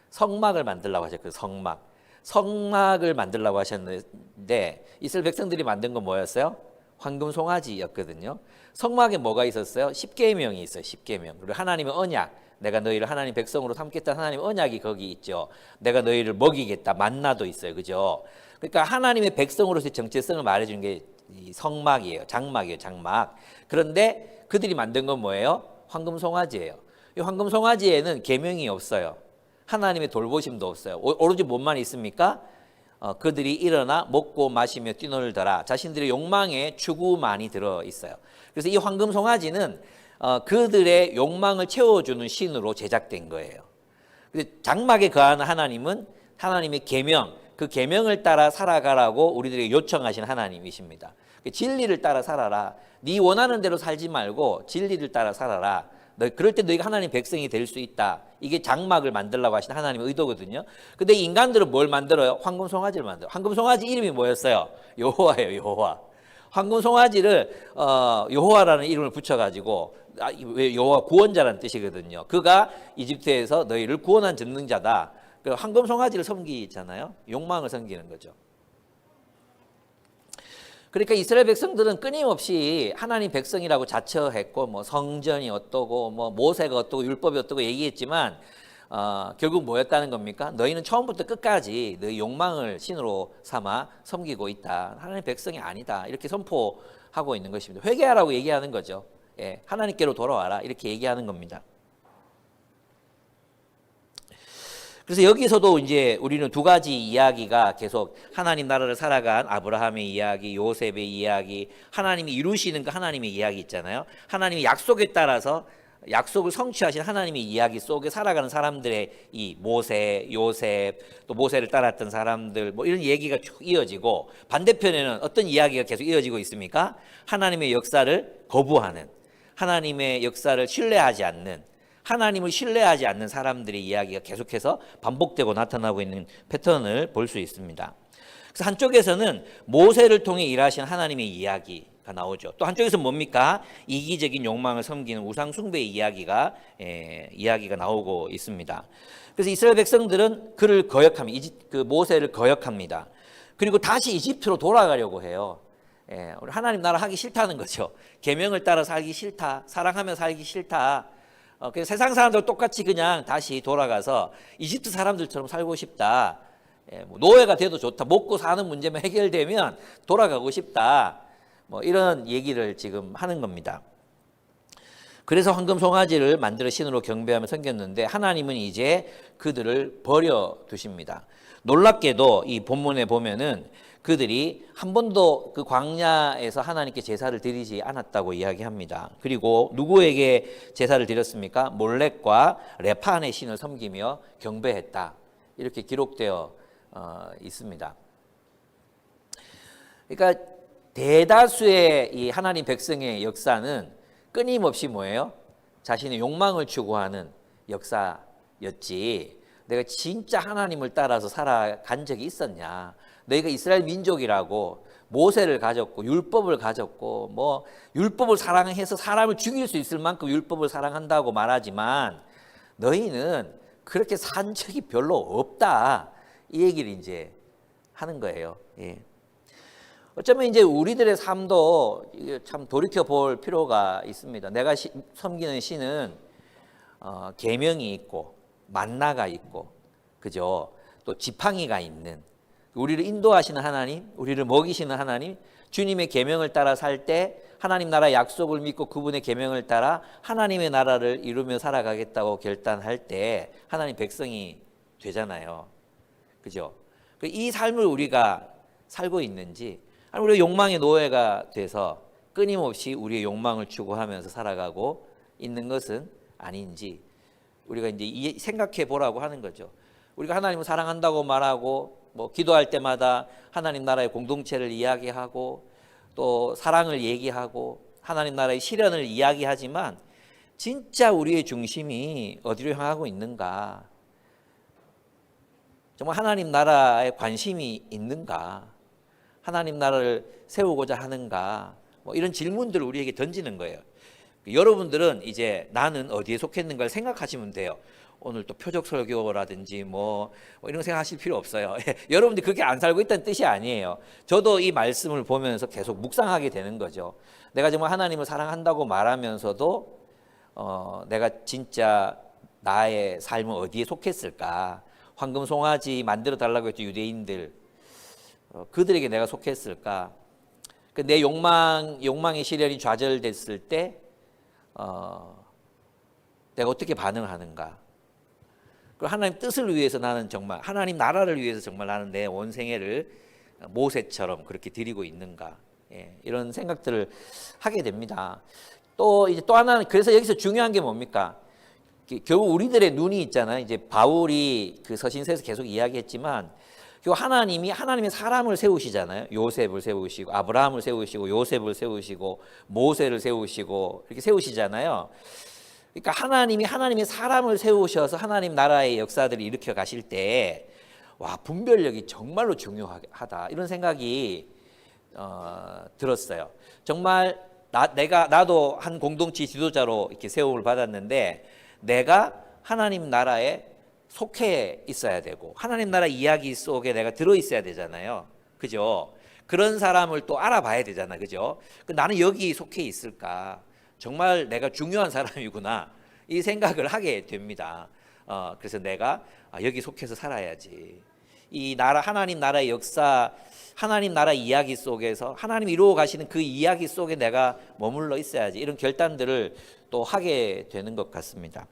성막을 만들라고 하셨거든요. 성막을 만들라고 하셨는데 이스라엘 백성들이 만든 건 뭐였어요? 황금 송아지였거든요. 성막에 뭐가 있었어요? 십계명이 있어요. 십계명. 그리고 하나님의 언약. 내가 너희를 하나님 백성으로 삼겠다. 하나님의 언약이 거기 있죠. 내가 너희를 먹이겠다. 만나도 있어요. 그죠? 그러니까 하나님의 백성으로서의 정체성을 말해주는 게 이 성막이에요. 장막이에요. 장막. 그런데 그들이 만든 건 뭐예요? 황금 송아지예요. 이 황금 송아지에는 계명이 없어요. 하나님의 돌보심도 없어요. 오로지 뭐만 있습니까? 그들이 일어나 먹고 마시며 뛰놀더라. 자신들의 욕망에 추구만이 들어 있어요. 그래서 이 황금 송아지는 그들의 욕망을 채워주는 신으로 제작된 거예요. 근데 장막에 거하는 하나님은 하나님의 계명, 그 계명을 따라 살아가라고 우리들에게 요청하신 하나님이십니다. 진리를 따라 살아라. 네 원하는 대로 살지 말고 진리를 따라 살아라. 그럴 때 너희가 하나님 백성이 될 수 있다. 이게 장막을 만들라고 하신 하나님의 의도거든요. 근데 인간들은 뭘 만들어요? 황금 송아지를 만들어요. 황금 송아지 이름이 뭐였어요? 여호와예요. 여호와. 황금 송아지를 여호와라는 이름을 붙여가지고 여호와 구원자라는 뜻이거든요. 그가 이집트에서 너희를 구원한 전능자다. 황금 송아지를 섬기잖아요. 욕망을 섬기는 거죠. 그러니까 이스라엘 백성들은 끊임없이 하나님 백성이라고 자처했고 뭐 성전이 어떠고 뭐 모세가 어떠고 율법이 어떠고 얘기했지만 결국 뭐였다는 겁니까? 너희는 처음부터 끝까지 너희 욕망을 신으로 삼아 섬기고 있다. 하나님 백성이 아니다. 이렇게 선포하고 있는 것입니다. 회개하라고 얘기하는 거죠. 예, 하나님께로 돌아와라. 이렇게 얘기하는 겁니다. 그래서 여기서도 이제 우리는 두 가지 이야기가 계속 하나님 나라를 살아간 아브라함의 이야기, 요셉의 이야기, 하나님이 이루시는 그 하나님의 이야기 있잖아요. 하나님의 약속에 따라서 약속을 성취하신 하나님의 이야기 속에 살아가는 사람들의 이 모세, 요셉, 또 모세를 따랐던 사람들 뭐 이런 얘기가 쭉 이어지고 반대편에는 어떤 이야기가 계속 이어지고 있습니까? 하나님의 역사를 거부하는, 하나님의 역사를 신뢰하지 않는, 하나님을 신뢰하지 않는 사람들의 이야기가 계속해서 반복되고 나타나고 있는 패턴을 볼 수 있습니다. 그래서 한쪽에서는 모세를 통해 일하신 하나님의 이야기가 나오죠. 또 한쪽에서는 뭡니까? 이기적인 욕망을 섬기는 우상 숭배의 이야기가 나오고 있습니다. 그래서 이스라엘 백성들은 그를 거역합니다. 그 모세를 거역합니다. 그리고 다시 이집트로 돌아가려고 해요. 우리 하나님 나라 하기 싫다는 거죠. 계명을 따라 살기 싫다. 사랑하며 살기 싫다. 그래서 세상 사람들 똑같이 그냥 다시 돌아가서 이집트 사람들처럼 살고 싶다. 뭐 노예가 돼도 좋다. 먹고 사는 문제만 해결되면 돌아가고 싶다. 뭐 이런 얘기를 지금 하는 겁니다. 그래서 황금 송아지를 만들어 신으로 경배하며 섬겼는데 하나님은 이제 그들을 버려 두십니다. 놀랍게도 이 본문에 보면은 그들이 한 번도 그 광야에서 하나님께 제사를 드리지 않았다고 이야기합니다. 그리고 누구에게 제사를 드렸습니까? 몰렉과 레판의 신을 섬기며 경배했다. 이렇게 기록되어 있습니다. 그러니까 대다수의 이 하나님 백성의 역사는 끊임없이 뭐예요? 자신의 욕망을 추구하는 역사였지. 내가 진짜 하나님을 따라서 살아간 적이 있었냐? 너희가 이스라엘 민족이라고 모세를 가졌고 율법을 가졌고 뭐 율법을 사랑해서 사람을 죽일 수 있을 만큼 율법을 사랑한다고 말하지만 너희는 그렇게 산 적이 별로 없다. 이 얘기를 이제 하는 거예요. 예. 어쩌면 이제 우리들의 삶도 참 돌이켜 볼 필요가 있습니다. 내가 섬기는 신은 계명이 있고 만나가 있고 그죠? 또 지팡이가 있는 우리를 인도하시는 하나님, 우리를 먹이시는 하나님, 주님의 계명을 따라 살 때 하나님 나라 약속을 믿고 그분의 계명을 따라 하나님의 나라를 이루며 살아가겠다고 결단할 때 하나님 백성이 되잖아요. 그죠? 이 삶을 우리가 살고 있는지 아니면 우리가 욕망의 노예가 돼서 끊임없이 우리의 욕망을 추구하면서 살아가고 있는 것은 아닌지 우리가 이제 생각해 보라고 하는 거죠. 우리가 하나님을 사랑한다고 말하고 뭐 기도할 때마다 하나님 나라의 공동체를 이야기하고 또 사랑을 얘기하고 하나님 나라의 실현을 이야기하지만 진짜 우리의 중심이 어디로 향하고 있는가? 정말 하나님 나라에 관심이 있는가? 하나님 나라를 세우고자 하는가? 뭐 이런 질문들을 우리에게 던지는 거예요. 여러분들은 이제 나는 어디에 속했는가를 생각하시면 돼요. 오늘 또 표적 설교라든지 뭐 이런 거 생각하실 필요 없어요. 여러분들이 그렇게 안 살고 있다는 뜻이 아니에요. 저도 이 말씀을 보면서 계속 묵상하게 되는 거죠. 내가 정말 하나님을 사랑한다고 말하면서도 내가 진짜 나의 삶은 어디에 속했을까? 황금 송아지 만들어 달라고 했죠. 유대인들. 그들에게 내가 속했을까? 내 욕망의 시련이 좌절됐을 때 내가 어떻게 반응하는가? 그리고 하나님 뜻을 위해서 나는 정말 하나님 나라를 위해서 정말 나는 내 온 생애를 모세처럼 그렇게 드리고 있는가? 예, 이런 생각들을 하게 됩니다. 또 하나는 그래서 여기서 중요한 게 뭡니까? 결국 우리들의 눈이 있잖아요. 이제 바울이 그 서신서에서 계속 이야기했지만 결국 하나님의 사람을 세우시잖아요. 요셉을 세우시고 아브라함을 세우시고 요셉을 세우시고 모세를 세우시고 이렇게 세우시잖아요. 그러니까 하나님의 사람을 세우셔서 하나님 나라의 역사들을 일으켜 가실 때 와, 분별력이 정말로 중요하다 이런 생각이 들었어요. 정말 나도 한 공동체 지도자로 이렇게 세움을 받았는데 내가 하나님 나라에 속해 있어야 되고 하나님 나라 이야기 속에 내가 들어 있어야 되잖아요. 그죠? 그런 사람을 또 알아봐야 되잖아. 그죠? 나는 여기 속해 있을까? 정말 내가 중요한 사람이구나. 이 생각을 하게 됩니다. 그래서 내가 여기 속해서 살아야지. 이 나라 하나님 나라의 역사, 하나님 나라 이야기 속에서 하나님 이루어 가시는 그 이야기 속에 내가 머물러 있어야지. 이런 결단들을 또 하게 되는 것 같습니다.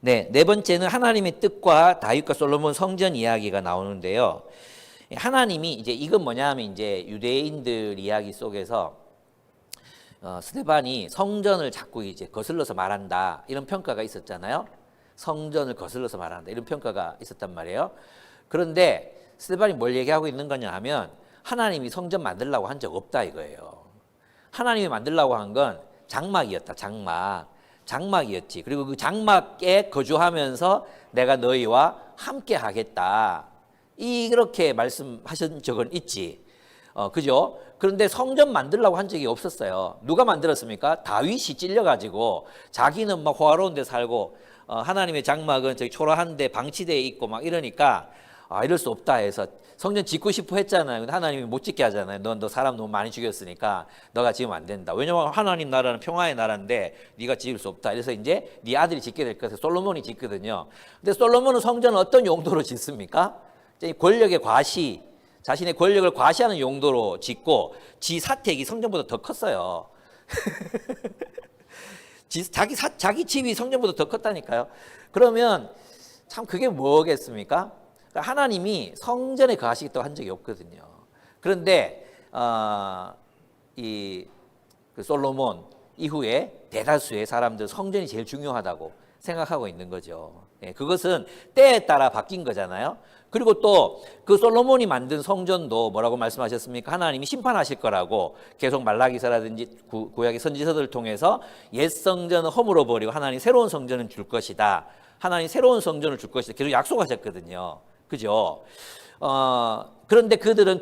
네 번째는 하나님의 뜻과 다윗과 솔로몬 성전 이야기가 나오는데요. 하나님이 이건 뭐냐면 유대인들 이야기 속에서 스데반이 성전을 자꾸 거슬러서 말한다 이런 평가가 있었잖아요. 성전을 거슬러서 말한다 이런 평가가 있었단 말이에요. 그런데 스데반이 뭘 얘기하고 있는 거냐 하면 하나님이 성전 만들려고 한 적 없다 이거예요. 하나님이 만들려고 한 건 장막이었다. 장막이었지. 그리고 그 장막에 거주하면서 내가 너희와 함께 하겠다. 이렇게 말씀하신 적은 있지. 그죠? 그런데 성전 만들려고 한 적이 없었어요. 누가 만들었습니까? 다윗이 찔려가지고 자기는 막 호화로운 데 살고 하나님의 장막은 저기 초라한 데 방치되어 있고 막 이러니까 이럴 수 없다 해서 성전 짓고 싶어 했잖아요. 근데 하나님이 못 짓게 하잖아요. 너 사람 너무 많이 죽였으니까 너가 지으면 안 된다. 왜냐하면 하나님 나라는 평화의 나라인데 네가 지을 수 없다. 그래서 네 아들이 짓게 될 것을 솔로몬이 짓거든요. 근데 솔로몬은 성전을 어떤 용도로 짓습니까? 권력의 과시, 자신의 권력을 과시하는 용도로 짓고 지 사택이 성전보다 더 컸어요. 자기 집이 성전보다 더 컸다니까요. 그러면 참 그게 뭐겠습니까? 그러니까 하나님이 성전에 거하시겠다고 한 적이 없거든요. 그런데 그 솔로몬 이후에 대다수의 사람들 성전이 제일 중요하다고 생각하고 있는 거죠. 그것은 때에 따라 바뀐 거잖아요. 그리고 또 그 솔로몬이 만든 성전도 뭐라고 말씀하셨습니까? 하나님이 심판하실 거라고 계속 말라기서라든지 구약의 선지서들을 통해서 옛 성전은 허물어 버리고 하나님 새로운 성전을 줄 것이다. 하나님 새로운 성전을 줄 것이다. 계속 약속하셨거든요. 그죠? 그런데 그들은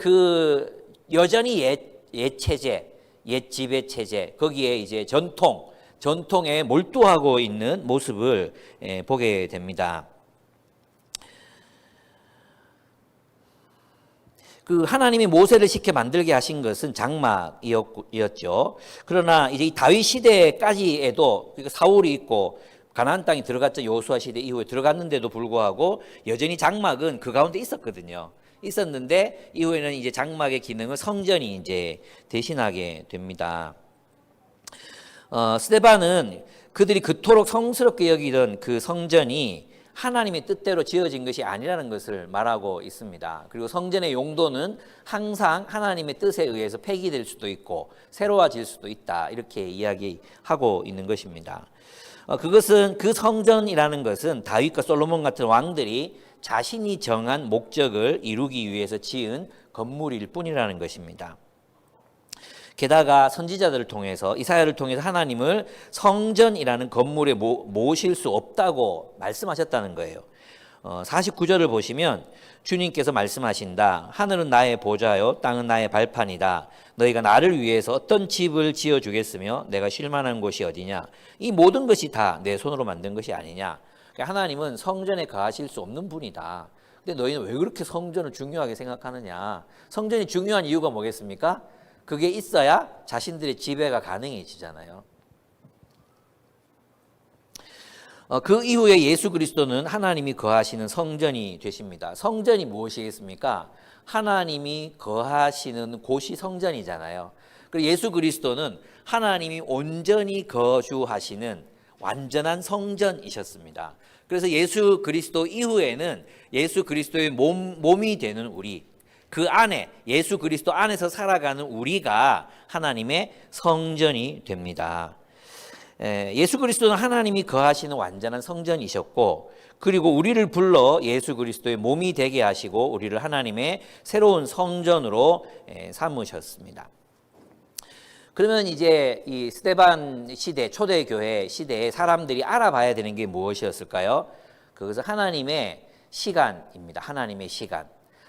여전히 옛 체제, 옛 지배 체제, 거기에 전통에 몰두하고 있는 모습을 보게 됩니다. 그 하나님이 모세를 시켜 만들게 하신 것은 장막이었죠. 그러나 이 다윗 시대까지에도 사울이 있고 가나안 땅에 들어갔죠. 여호수아 시대 이후에 들어갔는데도 불구하고 여전히 장막은 그 가운데 있었거든요. 있었는데 이후에는 장막의 기능을 성전이 대신하게 됩니다. 스데반은 그들이 그토록 성스럽게 여기던 그 성전이 하나님의 뜻대로 지어진 것이 아니라는 것을 말하고 있습니다. 그리고 성전의 용도는 항상 하나님의 뜻에 의해서 폐기될 수도 있고 새로워질 수도 있다. 이렇게 이야기하고 있는 것입니다. 그것은 그 성전이라는 것은 다윗과 솔로몬 같은 왕들이 자신이 정한 목적을 이루기 위해서 지은 건물일 뿐이라는 것입니다. 게다가 선지자들을 통해서 이사야를 통해서 하나님을 성전이라는 건물에 모실 수 없다고 말씀하셨다는 거예요. 49절을 보시면 주님께서 말씀하신다. 하늘은 나의 보좌요 땅은 나의 발판이다. 너희가 나를 위해서 어떤 집을 지어주겠으며 내가 쉴 만한 곳이 어디냐. 이 모든 것이 다 내 손으로 만든 것이 아니냐. 하나님은 성전에 거하실 수 없는 분이다. 근데 너희는 왜 그렇게 성전을 중요하게 생각하느냐. 성전이 중요한 이유가 뭐겠습니까? 그게 있어야 자신들의 지배가 가능해지잖아요. 그 이후에 예수 그리스도는 하나님이 거하시는 성전이 되십니다. 성전이 무엇이겠습니까? 하나님이 거하시는 곳이 성전이잖아요. 그리고 예수 그리스도는 하나님이 온전히 거주하시는 완전한 성전이셨습니다. 그래서 예수 그리스도 이후에는 예수 그리스도의 몸이 되는 우리, 그 안에 예수 그리스도 안에서 살아가는 우리가 하나님의 성전이 됩니다. 예수 그리스도는 하나님이 거하시는 완전한 성전이셨고, 그리고 우리를 불러 예수 그리스도의 몸이 되게 하시고 우리를 하나님의 새로운 성전으로 삼으셨습니다. 그러면 이제 이 스데반 시대, 초대교회 시대에 사람들이 알아봐야 되는 게 무엇이었을까요? 그것은 하나님의 시간입니다. 하나님의 시간.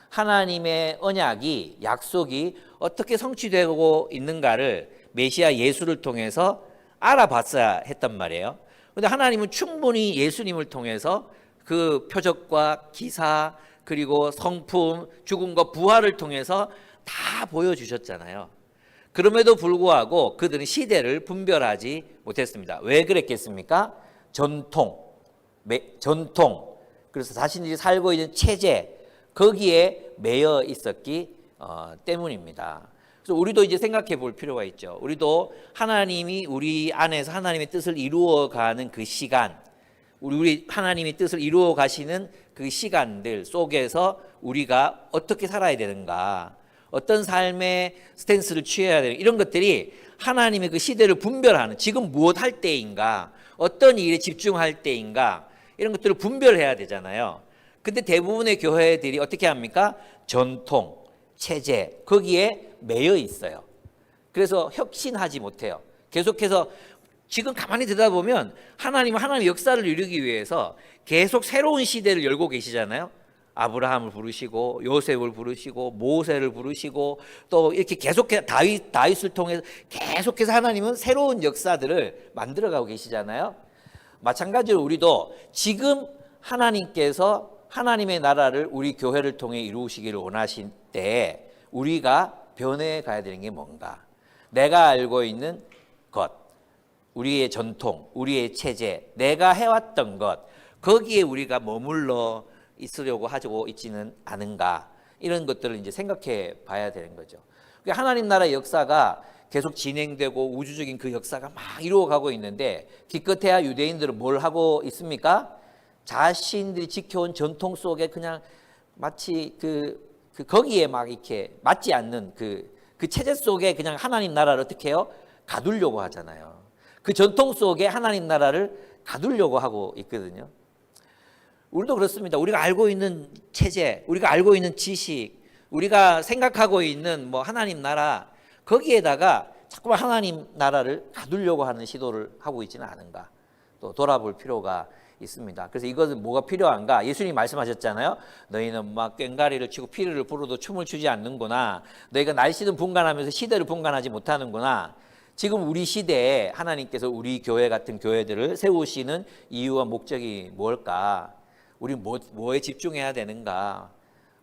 하나님의 언약이, 약속이 어떻게 성취되고 있는가를 메시아 예수를 통해서 알아봤어야 했단 말이에요. 그런데 하나님은 충분히 예수님을 통해서 그 표적과 기사, 그리고 성품, 죽음과 부활을 통해서 다 보여주셨잖아요. 그럼에도 불구하고 그들은 시대를 분별하지 못했습니다. 왜 그랬겠습니까? 전통. 그래서 자신들이 살고 있는 체제, 거기에 매여 있었기 때문입니다. 그래서 우리도 이제 생각해 볼 필요가 있죠. 우리도 하나님이 우리 안에서 하나님의 뜻을 이루어가는 그 시간, 우리 하나님의 뜻을 이루어 가시는 그 시간들 속에서 우리가 어떻게 살아야 되는가, 어떤 삶의 스탠스를 취해야 되는, 이런 것들이 하나님의 그 시대를 분별하는, 지금 무엇 할 때인가, 어떤 일에 집중할 때인가, 이런 것들을 분별해야 되잖아요. 근데 대부분의 교회들이 어떻게 합니까? 전통, 체제, 거기에 매여 있어요. 그래서 혁신하지 못해요. 계속해서 지금 가만히 들여다보면 하나님은 하나님의 역사를 이루기 위해서 계속 새로운 시대를 열고 계시잖아요. 아브라함을 부르시고 요셉을 부르시고 모세를 부르시고 또 이렇게 계속해서 다윗을 통해서 계속해서 하나님은 새로운 역사들을 만들어가고 계시잖아요. 마찬가지로 우리도 지금 하나님께서 하나님의 나라를 우리 교회를 통해 이루시기를 원하신 때 우리가 변해 가야 되는 게 뭔가? 내가 알고 있는 것, 우리의 전통, 우리의 체제, 내가 해왔던 것, 거기에 우리가 머물러 있으려고 하고 있지는 않은가, 이런 것들을 이제 생각해 봐야 되는 거죠. 하나님 나라의 역사가 계속 진행되고 우주적인 그 역사가 막 이루어가고 있는데 기껏해야 유대인들은 뭘 하고 있습니까? 자신들이 지켜온 전통 속에 그냥 마치 거기에 막 이렇게 맞지 않는 그 체제 속에 그냥 하나님 나라를 어떻게 해요? 가두려고 하잖아요. 그 전통 속에 하나님 나라를 가두려고 하고 있거든요. 우리도 그렇습니다. 우리가 알고 있는 체제, 우리가 알고 있는 지식, 우리가 생각하고 있는 뭐 하나님 나라, 거기에다가 자꾸만 하나님 나라를 가두려고 하는 시도를 하고 있지는 않은가, 또 돌아볼 필요가 있습니다. 그래서 이것은 뭐가 필요한가? 예수님이 말씀하셨잖아요. 너희는 막 꽹가리를 치고 피리를 부르도 춤을 추지 않는구나. 너희가 날씨는 분간하면서 시대를 분간하지 못하는구나. 지금 우리 시대에 하나님께서 우리 교회 같은 교회들을 세우시는 이유와 목적이 뭘까? 우리 뭐에 집중해야 되는가?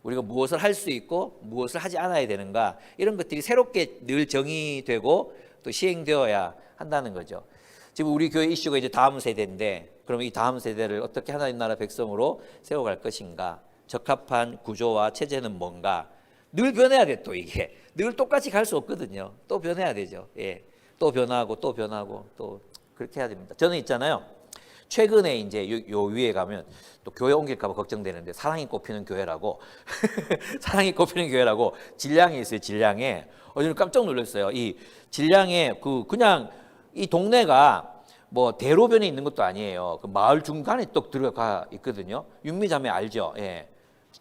우리가 무엇을 할 수 있고 무엇을 하지 않아야 되는가? 이런 것들이 새롭게 늘 정의되고 또 시행되어야 한다는 거죠. 지금 우리 교회 이슈가 이제 다음 세대인데, 그러면 이 다음 세대를 어떻게 하나님 나라 백성으로 세워갈 것인가? 적합한 구조와 체제는 뭔가? 늘 변해야 돼. 또 이게 늘 똑같이 갈 수 없거든요. 또 변해야 되죠. 예, 또 변하고 또 변하고 또 그렇게 해야 됩니다. 저는 있잖아요. 최근에 이제 요 위에 가면 또 교회 옮길까 봐 걱정되는데 사랑이 꼽히는 교회라고 사랑이 꼽히는 교회라고 진량에 있어요. 진량에. 저는 깜짝 놀랐어요. 이 진량에 그냥 이 동네가 뭐 대로변에 있는 것도 아니에요. 그 마을 중간에 또 들어가 있거든요. 윤미자매 알죠? 예.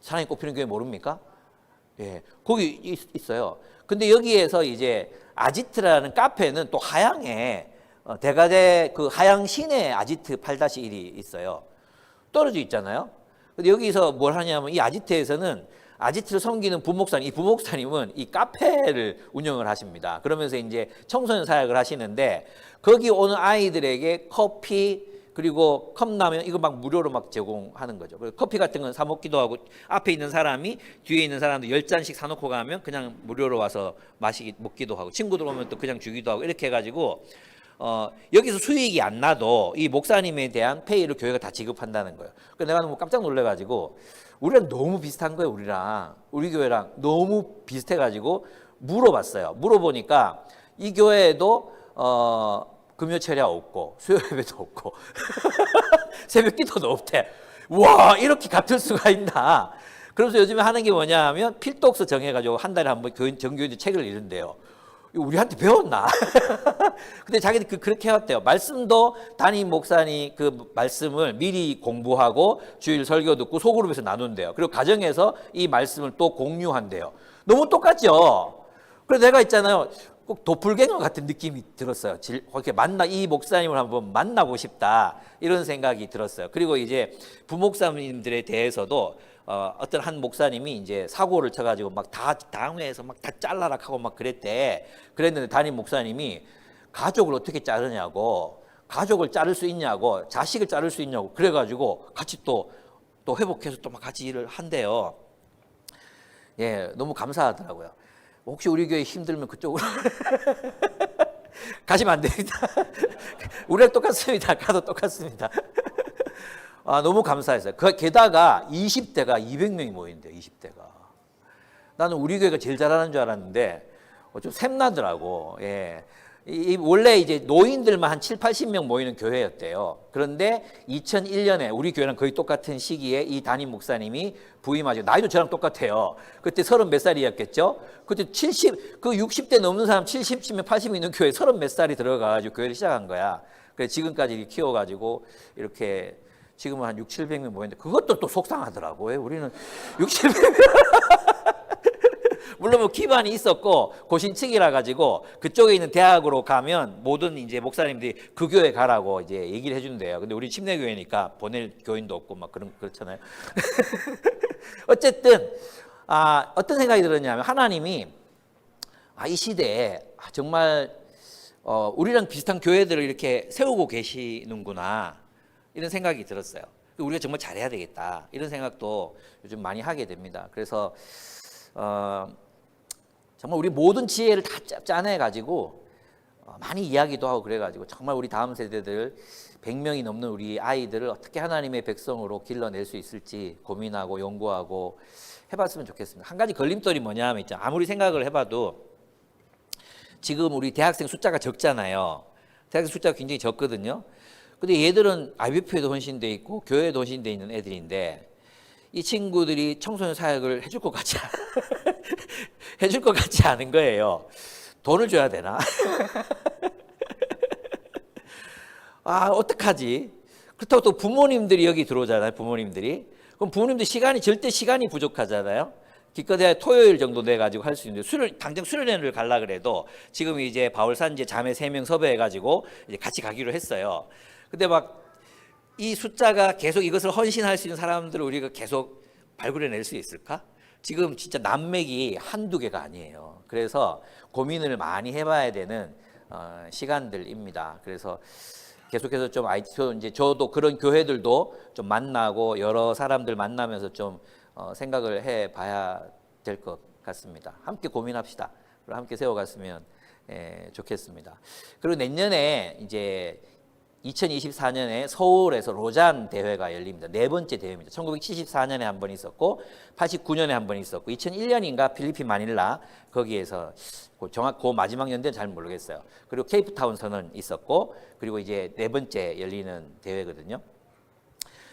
사랑이 꼽히는 교회 모릅니까? 예. 거기 있어요. 근데 여기에서 이제 아지트라는 카페는 또 하양에 대가대 그 하양 시내 아지트 8-1이 있어요. 떨어져 있잖아요. 근데 여기서 뭘 하냐면 이 아지트에서는 아지트를 섬기는 부목사님, 이 부목사님은 이 카페를 운영을 하십니다. 그러면서 이제 청소년 사역을 하시는데 거기 오는 아이들에게 커피, 그리고 컵라면 이거 막 무료로 막 제공하는 거죠. 그리고 커피 같은 건 사 먹기도 하고 앞에 있는 사람이 뒤에 있는 사람도 10잔씩 사놓고 가면 그냥 무료로 와서 먹기도 하고 친구들 오면 또 그냥 주기도 하고 이렇게 해가지고 여기서 수익이 안 나도 이 목사님에 대한 페이를 교회가 다 지급한다는 거예요. 그래서 내가 너무 깜짝 놀래가지고 우리랑 너무 비슷한 거예요. 우리 교회랑 너무 비슷해가지고 물어봤어요. 물어보니까 이 교회에도 금요 철야 없고 수요 예배도 없고 새벽 기도도 없대. 와, 이렇게 같을 수가 있나. 그래서 요즘에 하는 게 뭐냐 하면 필독서 정해가지고 한 달에 한 번 정교인들 책을 읽는데요. 우리한테 배웠나? 근데 자기들 그렇게 해왔대요. 말씀도 담임 목사님 그 말씀을 미리 공부하고 주일 설교 듣고 소그룹에서 나눈대요. 그리고 가정에서 이 말씀을 또 공유한대요. 너무 똑같죠? 그래서 내가 있잖아요. 꼭 도플갱어 같은 느낌이 들었어요. 이렇게 이 목사님을 한번 만나고 싶다. 이런 생각이 들었어요. 그리고 이제 부목사님들에 대해서도 어떤 한 목사님이 이제 사고를 쳐가지고 막 다 당회에서 막 다 잘라라 하고 막 그랬는데 담임 목사님이 가족을 어떻게 자르냐고, 가족을 자를 수 있냐고, 자식을 자를 수 있냐고 그래가지고 같이 또 회복해서 또 막 같이 일을 한대요. 예, 너무 감사하더라고요. 혹시 우리 교회 힘들면 그쪽으로 가시면 안 됩니다. 우리랑 똑같습니다. 가도 똑같습니다. 너무 감사했어요. 게다가 20대가 200명이 모인대요. 20대가. 나는 우리 교회가 제일 잘하는 줄 알았는데 좀 샘나더라고. 예. 원래 이제 노인들만 한 7, 80명 모이는 교회였대요. 그런데 2001년에 우리 교회랑 거의 똑같은 시기에 이 담임 목사님이 부임하죠. 나이도 저랑 똑같아요. 그때 30 몇 살이었겠죠. 그때 60대 넘는 사람 70명, 80명 있는 교회 30 몇 살이 들어가가지고 교회를 시작한 거야. 그래서 지금까지 이렇게 키워가지고 이렇게 지금은 한 6, 700명 모였는데 그것도 또 속상하더라고요. 우리는 6, 700명. 물론 뭐 기반이 있었고 고신측이라 가지고 그쪽에 있는 대학으로 가면 모든 이제 목사님들이 그 교회 가라고 이제 얘기를 해준대요. 근데 우리 침례교회니까 보낼 교인도 없고 막 그렇잖아요. 어쨌든 어떤 생각이 들었냐면 하나님이 이 시대에 정말 우리랑 비슷한 교회들을 이렇게 세우고 계시는구나 이런 생각이 들었어요. 우리가 정말 잘해야 되겠다 이런 생각도 요즘 많이 하게 됩니다. 그래서 정말 우리 모든 지혜를 다 짜내가지고 많이 이야기도 하고 그래가지고 정말 우리 다음 세대들 100명이 넘는 우리 아이들을 어떻게 하나님의 백성으로 길러낼 수 있을지 고민하고 연구하고 해봤으면 좋겠습니다. 한 가지 걸림돌이 뭐냐 하면 있죠. 아무리 생각을 해봐도 지금 우리 대학생 숫자가 적잖아요. 대학생 숫자가 굉장히 적거든요. 근데 얘들은 IBF에도 헌신돼 있고 교회에도 헌신돼 있는 애들인데 이 친구들이 청소년 사역을 해줄 것 같지 않은 거예요. 돈을 줘야 되나? 어떡하지? 그렇다고 또 부모님들이 여기 들어오잖아요. 부모님들이. 그럼 부모님들 절대 시간이 부족하잖아요. 기껏해야 토요일 정도 내가지고 할 수 있는데 당장 수련회를 가려 그래도 지금 이제 바울산제 자매 3명 섭외해가지고 이제 같이 가기로 했어요. 근데 막 이 숫자가 계속 이것을 헌신할 수 있는 사람들을 우리가 계속 발굴해낼 수 있을까? 지금 진짜 난맥이 한두 개가 아니에요. 그래서 고민을 많이 해봐야 되는 시간들입니다. 그래서 계속해서 좀 이제 저도 그런 교회들도 좀 만나고 여러 사람들 만나면서 좀 생각을 해봐야 될 것 같습니다. 함께 고민합시다. 그리고 함께 세워갔으면 좋겠습니다. 그리고 내년에 이제 2024년에 서울에서 로잔 대회가 열립니다. 4번째 대회입니다. 1974년에 한 번 있었고 89년에 한 번 있었고 2001년인가 필리핀 마닐라 거기에서 그 마지막 연대는 잘 모르겠어요. 그리고 케이프타운 선언 있었고 그리고 이제 4번째 열리는 대회거든요.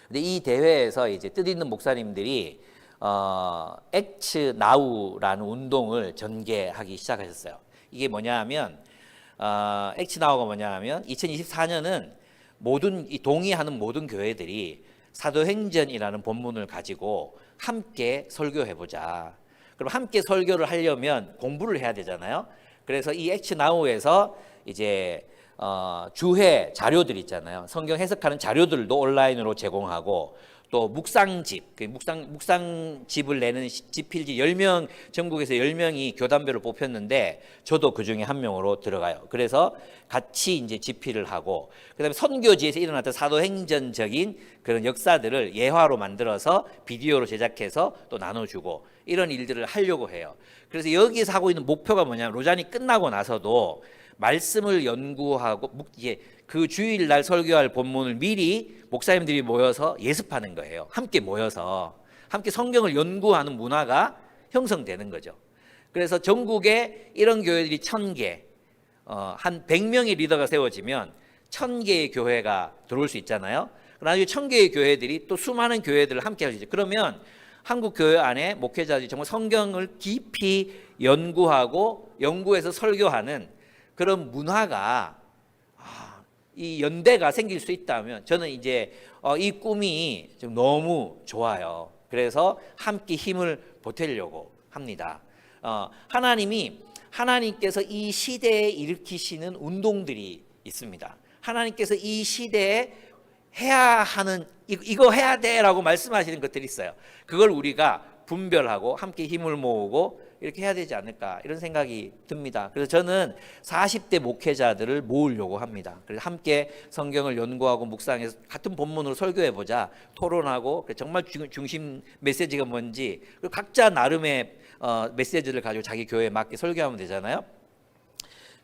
근데 이 대회에서 이제 뜻있는 목사님들이 액츠 나우라는 운동을 전개하기 시작하셨어요. 이게 뭐냐 하면 액츠 나우가 뭐냐 하면 2024년은 동의하는 모든 교회들이 사도행전이라는 본문을 가지고 함께 설교해보자. 그럼 함께 설교를 하려면 공부를 해야 되잖아요. 그래서 이 액츠 나우에서 이제 주해 자료들 있잖아요. 성경 해석하는 자료들도 온라인으로 제공하고 또 묵상집, 묵상집을 내는 집필지 10명, 전국에서 10명이 교단별로 뽑혔는데 저도 그 중에 한 명으로 들어가요. 그래서 같이 이제 집필을 하고, 그다음에 선교지에서 일어났던 사도행전적인 그런 역사들을 예화로 만들어서 비디오로 제작해서 또 나눠주고, 이런 일들을 하려고 해요. 그래서 여기에서 하고 있는 목표가 뭐냐면, 로잔이 끝나고 나서도 말씀을 연구하고, 그 주일날 설교할 본문을 미리 목사님들이 모여서 예습하는 거예요. 함께 모여서 함께 성경을 연구하는 문화가 형성되는 거죠. 그래서 전국에 이런 교회들이 1000개, 한 100명의 리더가 세워지면 1000개의 교회가 들어올 수 있잖아요. 나중에 1000개의 교회들이 또 수많은 교회들을 함께 할 수 있죠. 그러면 한국 교회 안에 목회자들이 정말 성경을 깊이 연구해서 설교하는 그런 문화가, 이 연대가 생길 수 있다면 저는 이제 이 꿈이 좀 너무 좋아요. 그래서 함께 힘을 보태려고 합니다. 하나님께서 이 시대에 일으키시는 운동들이 있습니다. 하나님께서 이 시대에 해야 하는, 이거 해야 돼라고 말씀하시는 것들이 있어요. 그걸 우리가 분별하고 함께 힘을 모으고 이렇게 해야 되지 않을까, 이런 생각이 듭니다. 그래서 저는 40대 목회자들을 모으려고 합니다. 그래서 함께 성경을 연구하고 묵상해서 같은 본문으로 설교해보자, 토론하고, 정말 중심 메시지가 뭔지, 그리고 각자 나름의 메시지를 가지고 자기 교회에 맞게 설교하면 되잖아요.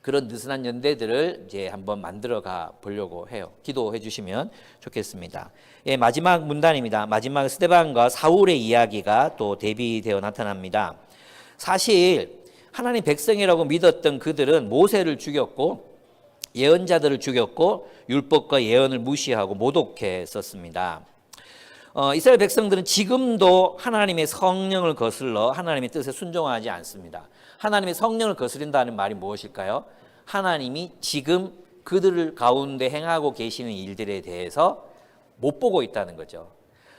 그런 느슨한 연대들을 이제 한번 만들어가 보려고 해요. 기도해 주시면 좋겠습니다. 예, 마지막 문단입니다. 마지막 스데반과 사울의 이야기가 또 대비되어 나타납니다. 사실 하나님 백성이라고 믿었던 그들은 모세를 죽였고 예언자들을 죽였고 율법과 예언을 무시하고 모독했었습니다. 이스라엘 백성들은 지금도 하나님의 성령을 거슬러 하나님의 뜻에 순종하지 않습니다. 하나님의 성령을 거스린다는 말이 무엇일까요? 하나님이 지금 그들 가운데 행하고 계시는 일들에 대해서 못 보고 있다는 거죠.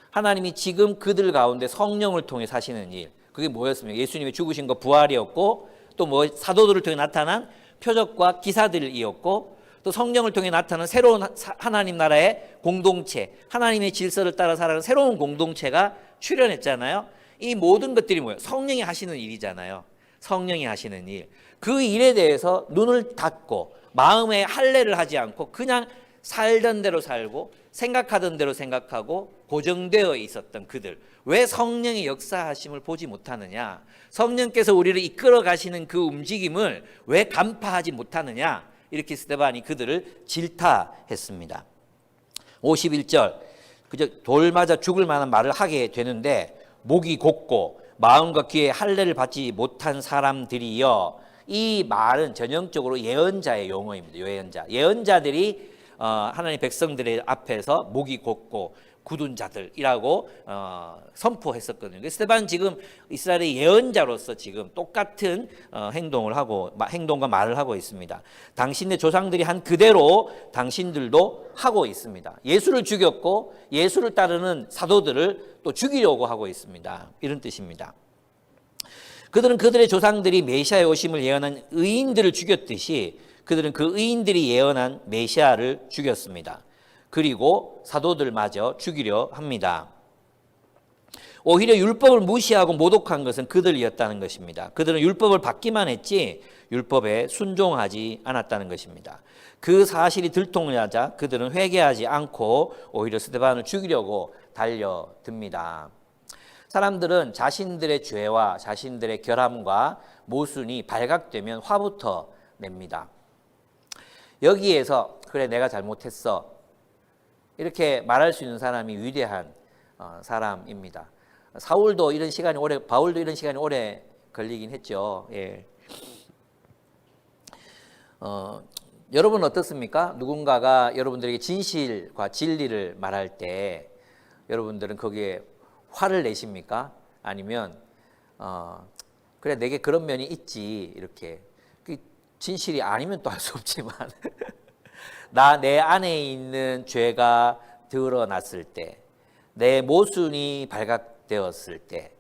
하나님이 지금 그들 가운데 성령을 통해 사시는 일, 그게 뭐였습니까? 예수님의 죽으신 거 부활이었고, 또 사도들을 통해 나타난 표적과 기사들이었고, 또 성령을 통해 나타나는 새로운 하나님 나라의 공동체, 하나님의 질서를 따라 살아가는 새로운 공동체가 출현했잖아요. 이 모든 것들이 뭐예요? 성령이 하시는 일이잖아요. 성령이 하시는 일. 그 일에 대해서 눈을 닫고 마음에 할례를 하지 않고 그냥 살던 대로 살고 생각하던 대로 생각하고 고정되어 있었던 그들, 왜 성령의 역사하심을 보지 못하느냐, 성령께서 우리를 이끌어 가시는 그 움직임을 왜 간파하지 못하느냐, 이렇게 스데반이 그들을 질타했습니다. 51절, 그저 돌 맞아 죽을 만한 말을 하게 되는데, 목이 곧고 마음과 귀에 할례를 받지 못한 사람들이여, 이 말은 전형적으로 예언자의 용어입니다. 예언자들이 하나님 백성들의 앞에서 목이 곧고 굳은 자들이라고 선포했었거든요. 스데반 지금 이스라엘의 예언자로서 지금 똑같은 행동과 말을 하고 있습니다. 당신의 조상들이 한 그대로 당신들도 하고 있습니다. 예수를 죽였고 예수를 따르는 사도들을 또 죽이려고 하고 있습니다. 이런 뜻입니다. 그들은 그들의 조상들이 메시아의 오심을 예언한 의인들을 죽였듯이 그들은 그 의인들이 예언한 메시아를 죽였습니다. 그리고 사도들마저 죽이려 합니다. 오히려 율법을 무시하고 모독한 것은 그들이었다는 것입니다. 그들은 율법을 받기만 했지 율법에 순종하지 않았다는 것입니다. 그 사실이 들통나자 그들은 회개하지 않고 오히려 스데반을 죽이려고 달려듭니다. 사람들은 자신들의 죄와 자신들의 결함과 모순이 발각되면 화부터 냅니다. 여기에서 그래 내가 잘못했어 이렇게 말할 수 있는 사람이 위대한 사람입니다. 바울도 이런 시간이 오래 걸리긴 했죠. 예. 여러분 어떻습니까? 누군가가 여러분들에게 진실과 진리를 말할 때 여러분들은 거기에 화를 내십니까? 아니면 그래 내게 그런 면이 있지 이렇게, 진실이 아니면 또 할 수 없지만 내 안에 있는 죄가 드러났을 때, 내 모순이 발각되었을 때,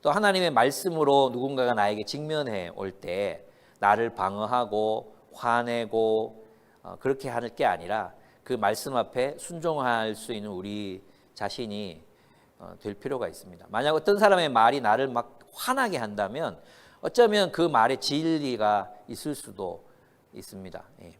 또 하나님의 말씀으로 누군가가 나에게 직면해 올 때 나를 방어하고 화내고 그렇게 할 게 아니라 그 말씀 앞에 순종할 수 있는 우리 자신이 될 필요가 있습니다. 만약 어떤 사람의 말이 나를 막 화나게 한다면 어쩌면 그 말에 진리가 있을 수도 있습니다. 예.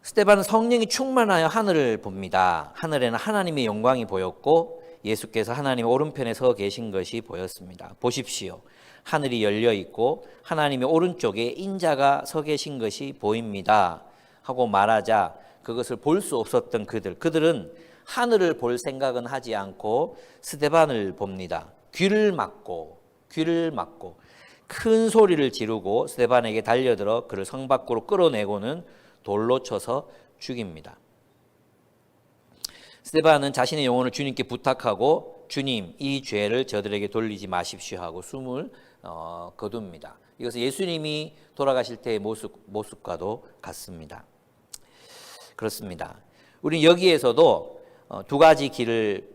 스데반은 성령이 충만하여 하늘을 봅니다. 하늘에는 하나님의 영광이 보였고 예수께서 하나님의 오른편에 서 계신 것이 보였습니다. 보십시오. 하늘이 열려 있고 하나님의 오른쪽에 인자가 서 계신 것이 보입니다. 하고 말하자 그것을 볼 수 없었던 그들은 하늘을 볼 생각은 하지 않고 스데반을 봅니다. 귀를 막고 큰 소리를 지르고 스데반에게 달려들어 그를 성 밖으로 끌어내고는 돌로 쳐서 죽입니다. 스데반은 자신의 영혼을 주님께 부탁하고 주님 이 죄를 저들에게 돌리지 마십시오 하고 숨을 거둡니다. 이것은 예수님이 돌아가실 때의 모습과도 같습니다. 그렇습니다. 우리는 여기에서도 두 가지 길을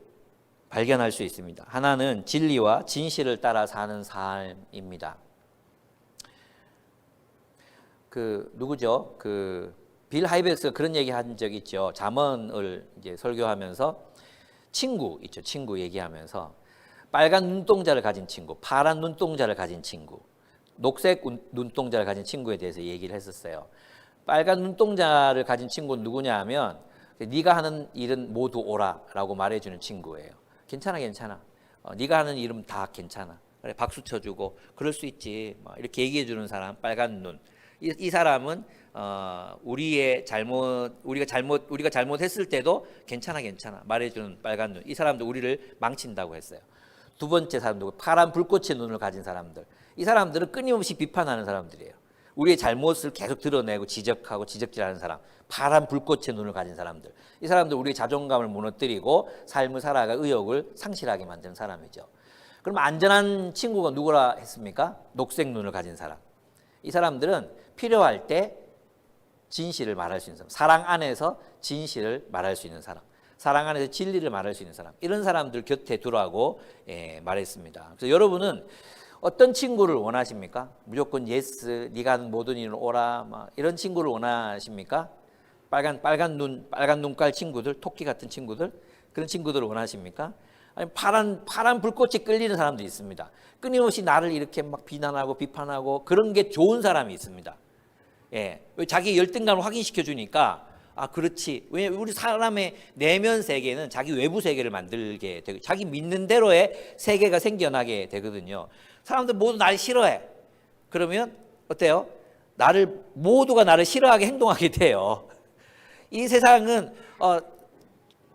발견할 수 있습니다. 하나는 진리와 진실을 따라 사는 삶입니다. 누구죠? 빌 하이베스가 그런 얘기 한 적 있죠. 잠언을 이제 설교하면서 친구 있죠. 친구 얘기하면서 빨간 눈동자를 가진 친구, 파란 눈동자를 가진 친구, 녹색 눈동자를 가진 친구에 대해서 얘기를 했었어요. 빨간 눈동자를 가진 친구는 누구냐 하면 네가 하는 일은 모두 오라라고 말해주는 친구예요. 괜찮아. 네가 하는 일은 다 괜찮아. 그래, 박수 쳐주고 그럴 수 있지. 이렇게 얘기해주는 사람, 빨간 눈. 이 사람은 우리가 잘못했을 때도 괜찮아 말해주는 빨간 눈. 이 사람도 우리를 망친다고 했어요. 두 번째 사람도 파란 불꽃의 눈을 가진 사람들. 이 사람들은 끊임없이 비판하는 사람들이에요. 우리의 잘못을 계속 드러내고 지적하고 지적질하는 사람. 파란 불꽃의 눈을 가진 사람들. 이 사람들 우리의 자존감을 무너뜨리고 삶을 살아가 의욕을 상실하게 만드는 사람이죠. 그럼 안전한 친구가 누구라 했습니까? 녹색 눈을 가진 사람. 이 사람들은 필요할 때 진실을 말할 수 있는 사람, 사랑 안에서 진실을 말할 수 있는 사람, 사랑 안에서 진리를 말할 수 있는 사람, 이런 사람들 곁에 두라고 말했습니다. 그래서 여러분은 어떤 친구를 원하십니까? 무조건 예스, 네가 하는 모든 일은 오라, 이런 친구를 원하십니까? 빨간 눈깔 친구들, 토끼 같은 친구들, 그런 친구들을 원하십니까? 아니 파란 불꽃에 끌리는 사람도 있습니다. 끊임없이 나를 이렇게 막 비난하고 비판하고 그런 게 좋은 사람이 있습니다. 예, 자기 열등감을 확인시켜 주니까 그렇지. 왜 우리 사람의 내면 세계는 자기 외부 세계를 만들게 되고 자기 믿는 대로의 세계가 생겨나게 되거든요. 사람들 모두 나를 싫어해. 그러면 어때요? 모두가 나를 싫어하게 행동하게 돼요. 이 세상은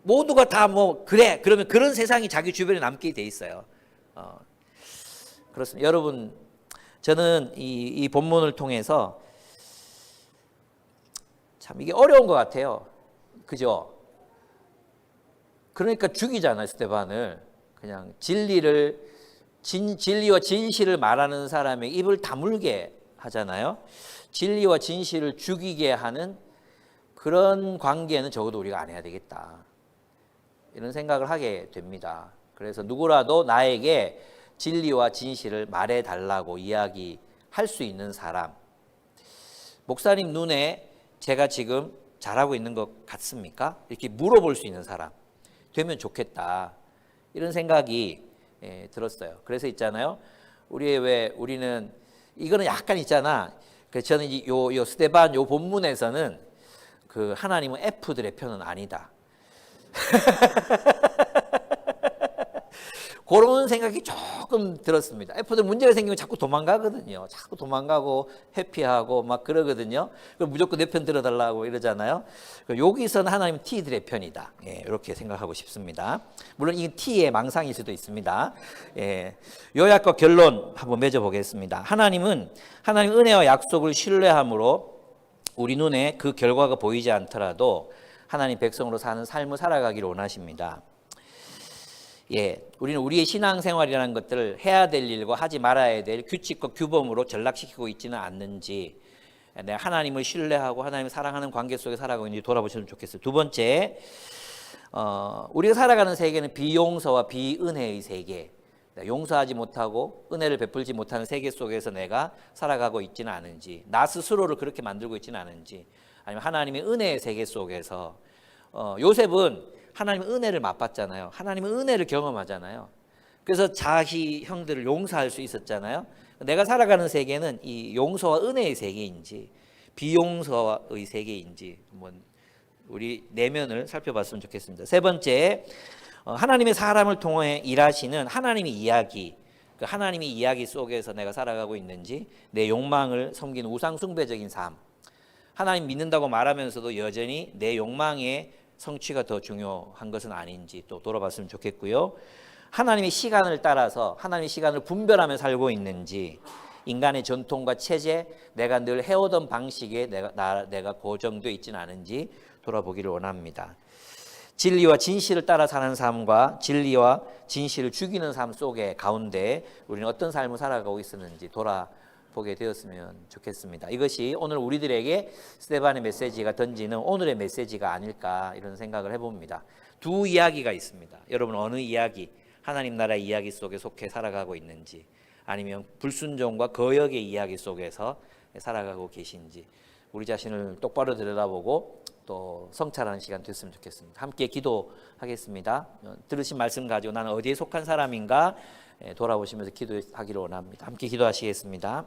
모두가 다 그래. 그러면 그런 세상이 자기 주변에 남게 돼 있어요. 그렇습니다. 여러분, 저는 이 본문을 통해서 참 이게 어려운 것 같아요. 그죠? 그러니까 죽이잖아요, 스데반을. 그냥 진리와 진실을 말하는 사람의 입을 다물게 하잖아요. 진리와 진실을 죽이게 하는 그런 관계는 적어도 우리가 안 해야 되겠다. 이런 생각을 하게 됩니다. 그래서 누구라도 나에게 진리와 진실을 말해달라고 이야기할 수 있는 사람. 목사님 눈에 제가 지금 잘하고 있는 것 같습니까? 이렇게 물어볼 수 있는 사람 되면 좋겠다. 이런 생각이 들었어요. 그래서 있잖아요. 우리는 이거는 약간 있잖아. 그래서 저는 요 스데반 요 본문에서는 하나님은 F들의 편은 아니다. 그런 생각이 조금 들었습니다. F들 문제가 생기면 자꾸 도망가거든요. 자꾸 도망가고 회피하고 막 그러거든요. 그럼 무조건 내 편 들어달라고 이러잖아요. 여기서는 하나님 T들의 편이다. 이렇게 생각하고 싶습니다. 물론 이 T의 망상일 수도 있습니다. 요약과 결론 한번 맺어보겠습니다. 하나님 은혜와 약속을 신뢰함으로 우리 눈에 그 결과가 보이지 않더라도 하나님 백성으로 사는 삶을 살아가기를 원하십니다. 우리는 우리의 신앙생활이라는 것들을 해야 될 일과 하지 말아야 될 규칙과 규범으로 전락시키고 있지는 않는지, 내가 하나님을 신뢰하고 하나님을 사랑하는 관계 속에 살아가고 있는지 돌아보시면 좋겠어요. 두 번째, 우리가 살아가는 세계는 비용서와 비은혜의 세계, 용서하지 못하고 은혜를 베풀지 못하는 세계 속에서 내가 살아가고 있지는 않은지, 나 스스로를 그렇게 만들고 있지는 않은지, 아니면 하나님의 은혜의 세계 속에서 요셉은 하나님의 은혜를 맛봤잖아요. 하나님의 은혜를 경험하잖아요. 그래서 자기 형들을 용서할 수 있었잖아요. 내가 살아가는 세계는 이 용서와 은혜의 세계인지 비용서의 세계인지 한번 우리 내면을 살펴봤으면 좋겠습니다. 세 번째, 하나님의 사람을 통해 일하시는 하나님의 이야기. 그 하나님의 이야기 속에서 내가 살아가고 있는지, 내 욕망을 섬기는 우상 숭배적인 삶. 하나님 믿는다고 말하면서도 여전히 내 욕망의 성취가 더 중요한 것은 아닌지 또 돌아봤으면 좋겠고요. 하나님의 시간을 따라서 하나님의 시간을 분별하며 살고 있는지, 인간의 전통과 체제, 내가 늘 해오던 방식에 내가 고정되어 있지는 않은지 돌아보기를 원합니다. 진리와 진실을 따라 사는 삶과 진리와 진실을 죽이는 삶 속에 가운데 우리는 어떤 삶을 살아가고 있었는지 돌아보게 되었으면 좋겠습니다. 이것이 오늘 우리들에게 스데반의 메시지가 던지는 오늘의 메시지가 아닐까 이런 생각을 해봅니다. 두 이야기가 있습니다. 여러분 어느 이야기, 하나님 나라의 이야기 속에 속해 살아가고 있는지, 아니면 불순종과 거역의 이야기 속에서 살아가고 계신지 우리 자신을 똑바로 들여다보고 또 성찰하는 시간 됐으면 좋겠습니다. 함께 기도하겠습니다. 들으신 말씀 가지고 나는 어디에 속한 사람인가 돌아보시면서 기도하기를 원합니다. 함께 기도하시겠습니다.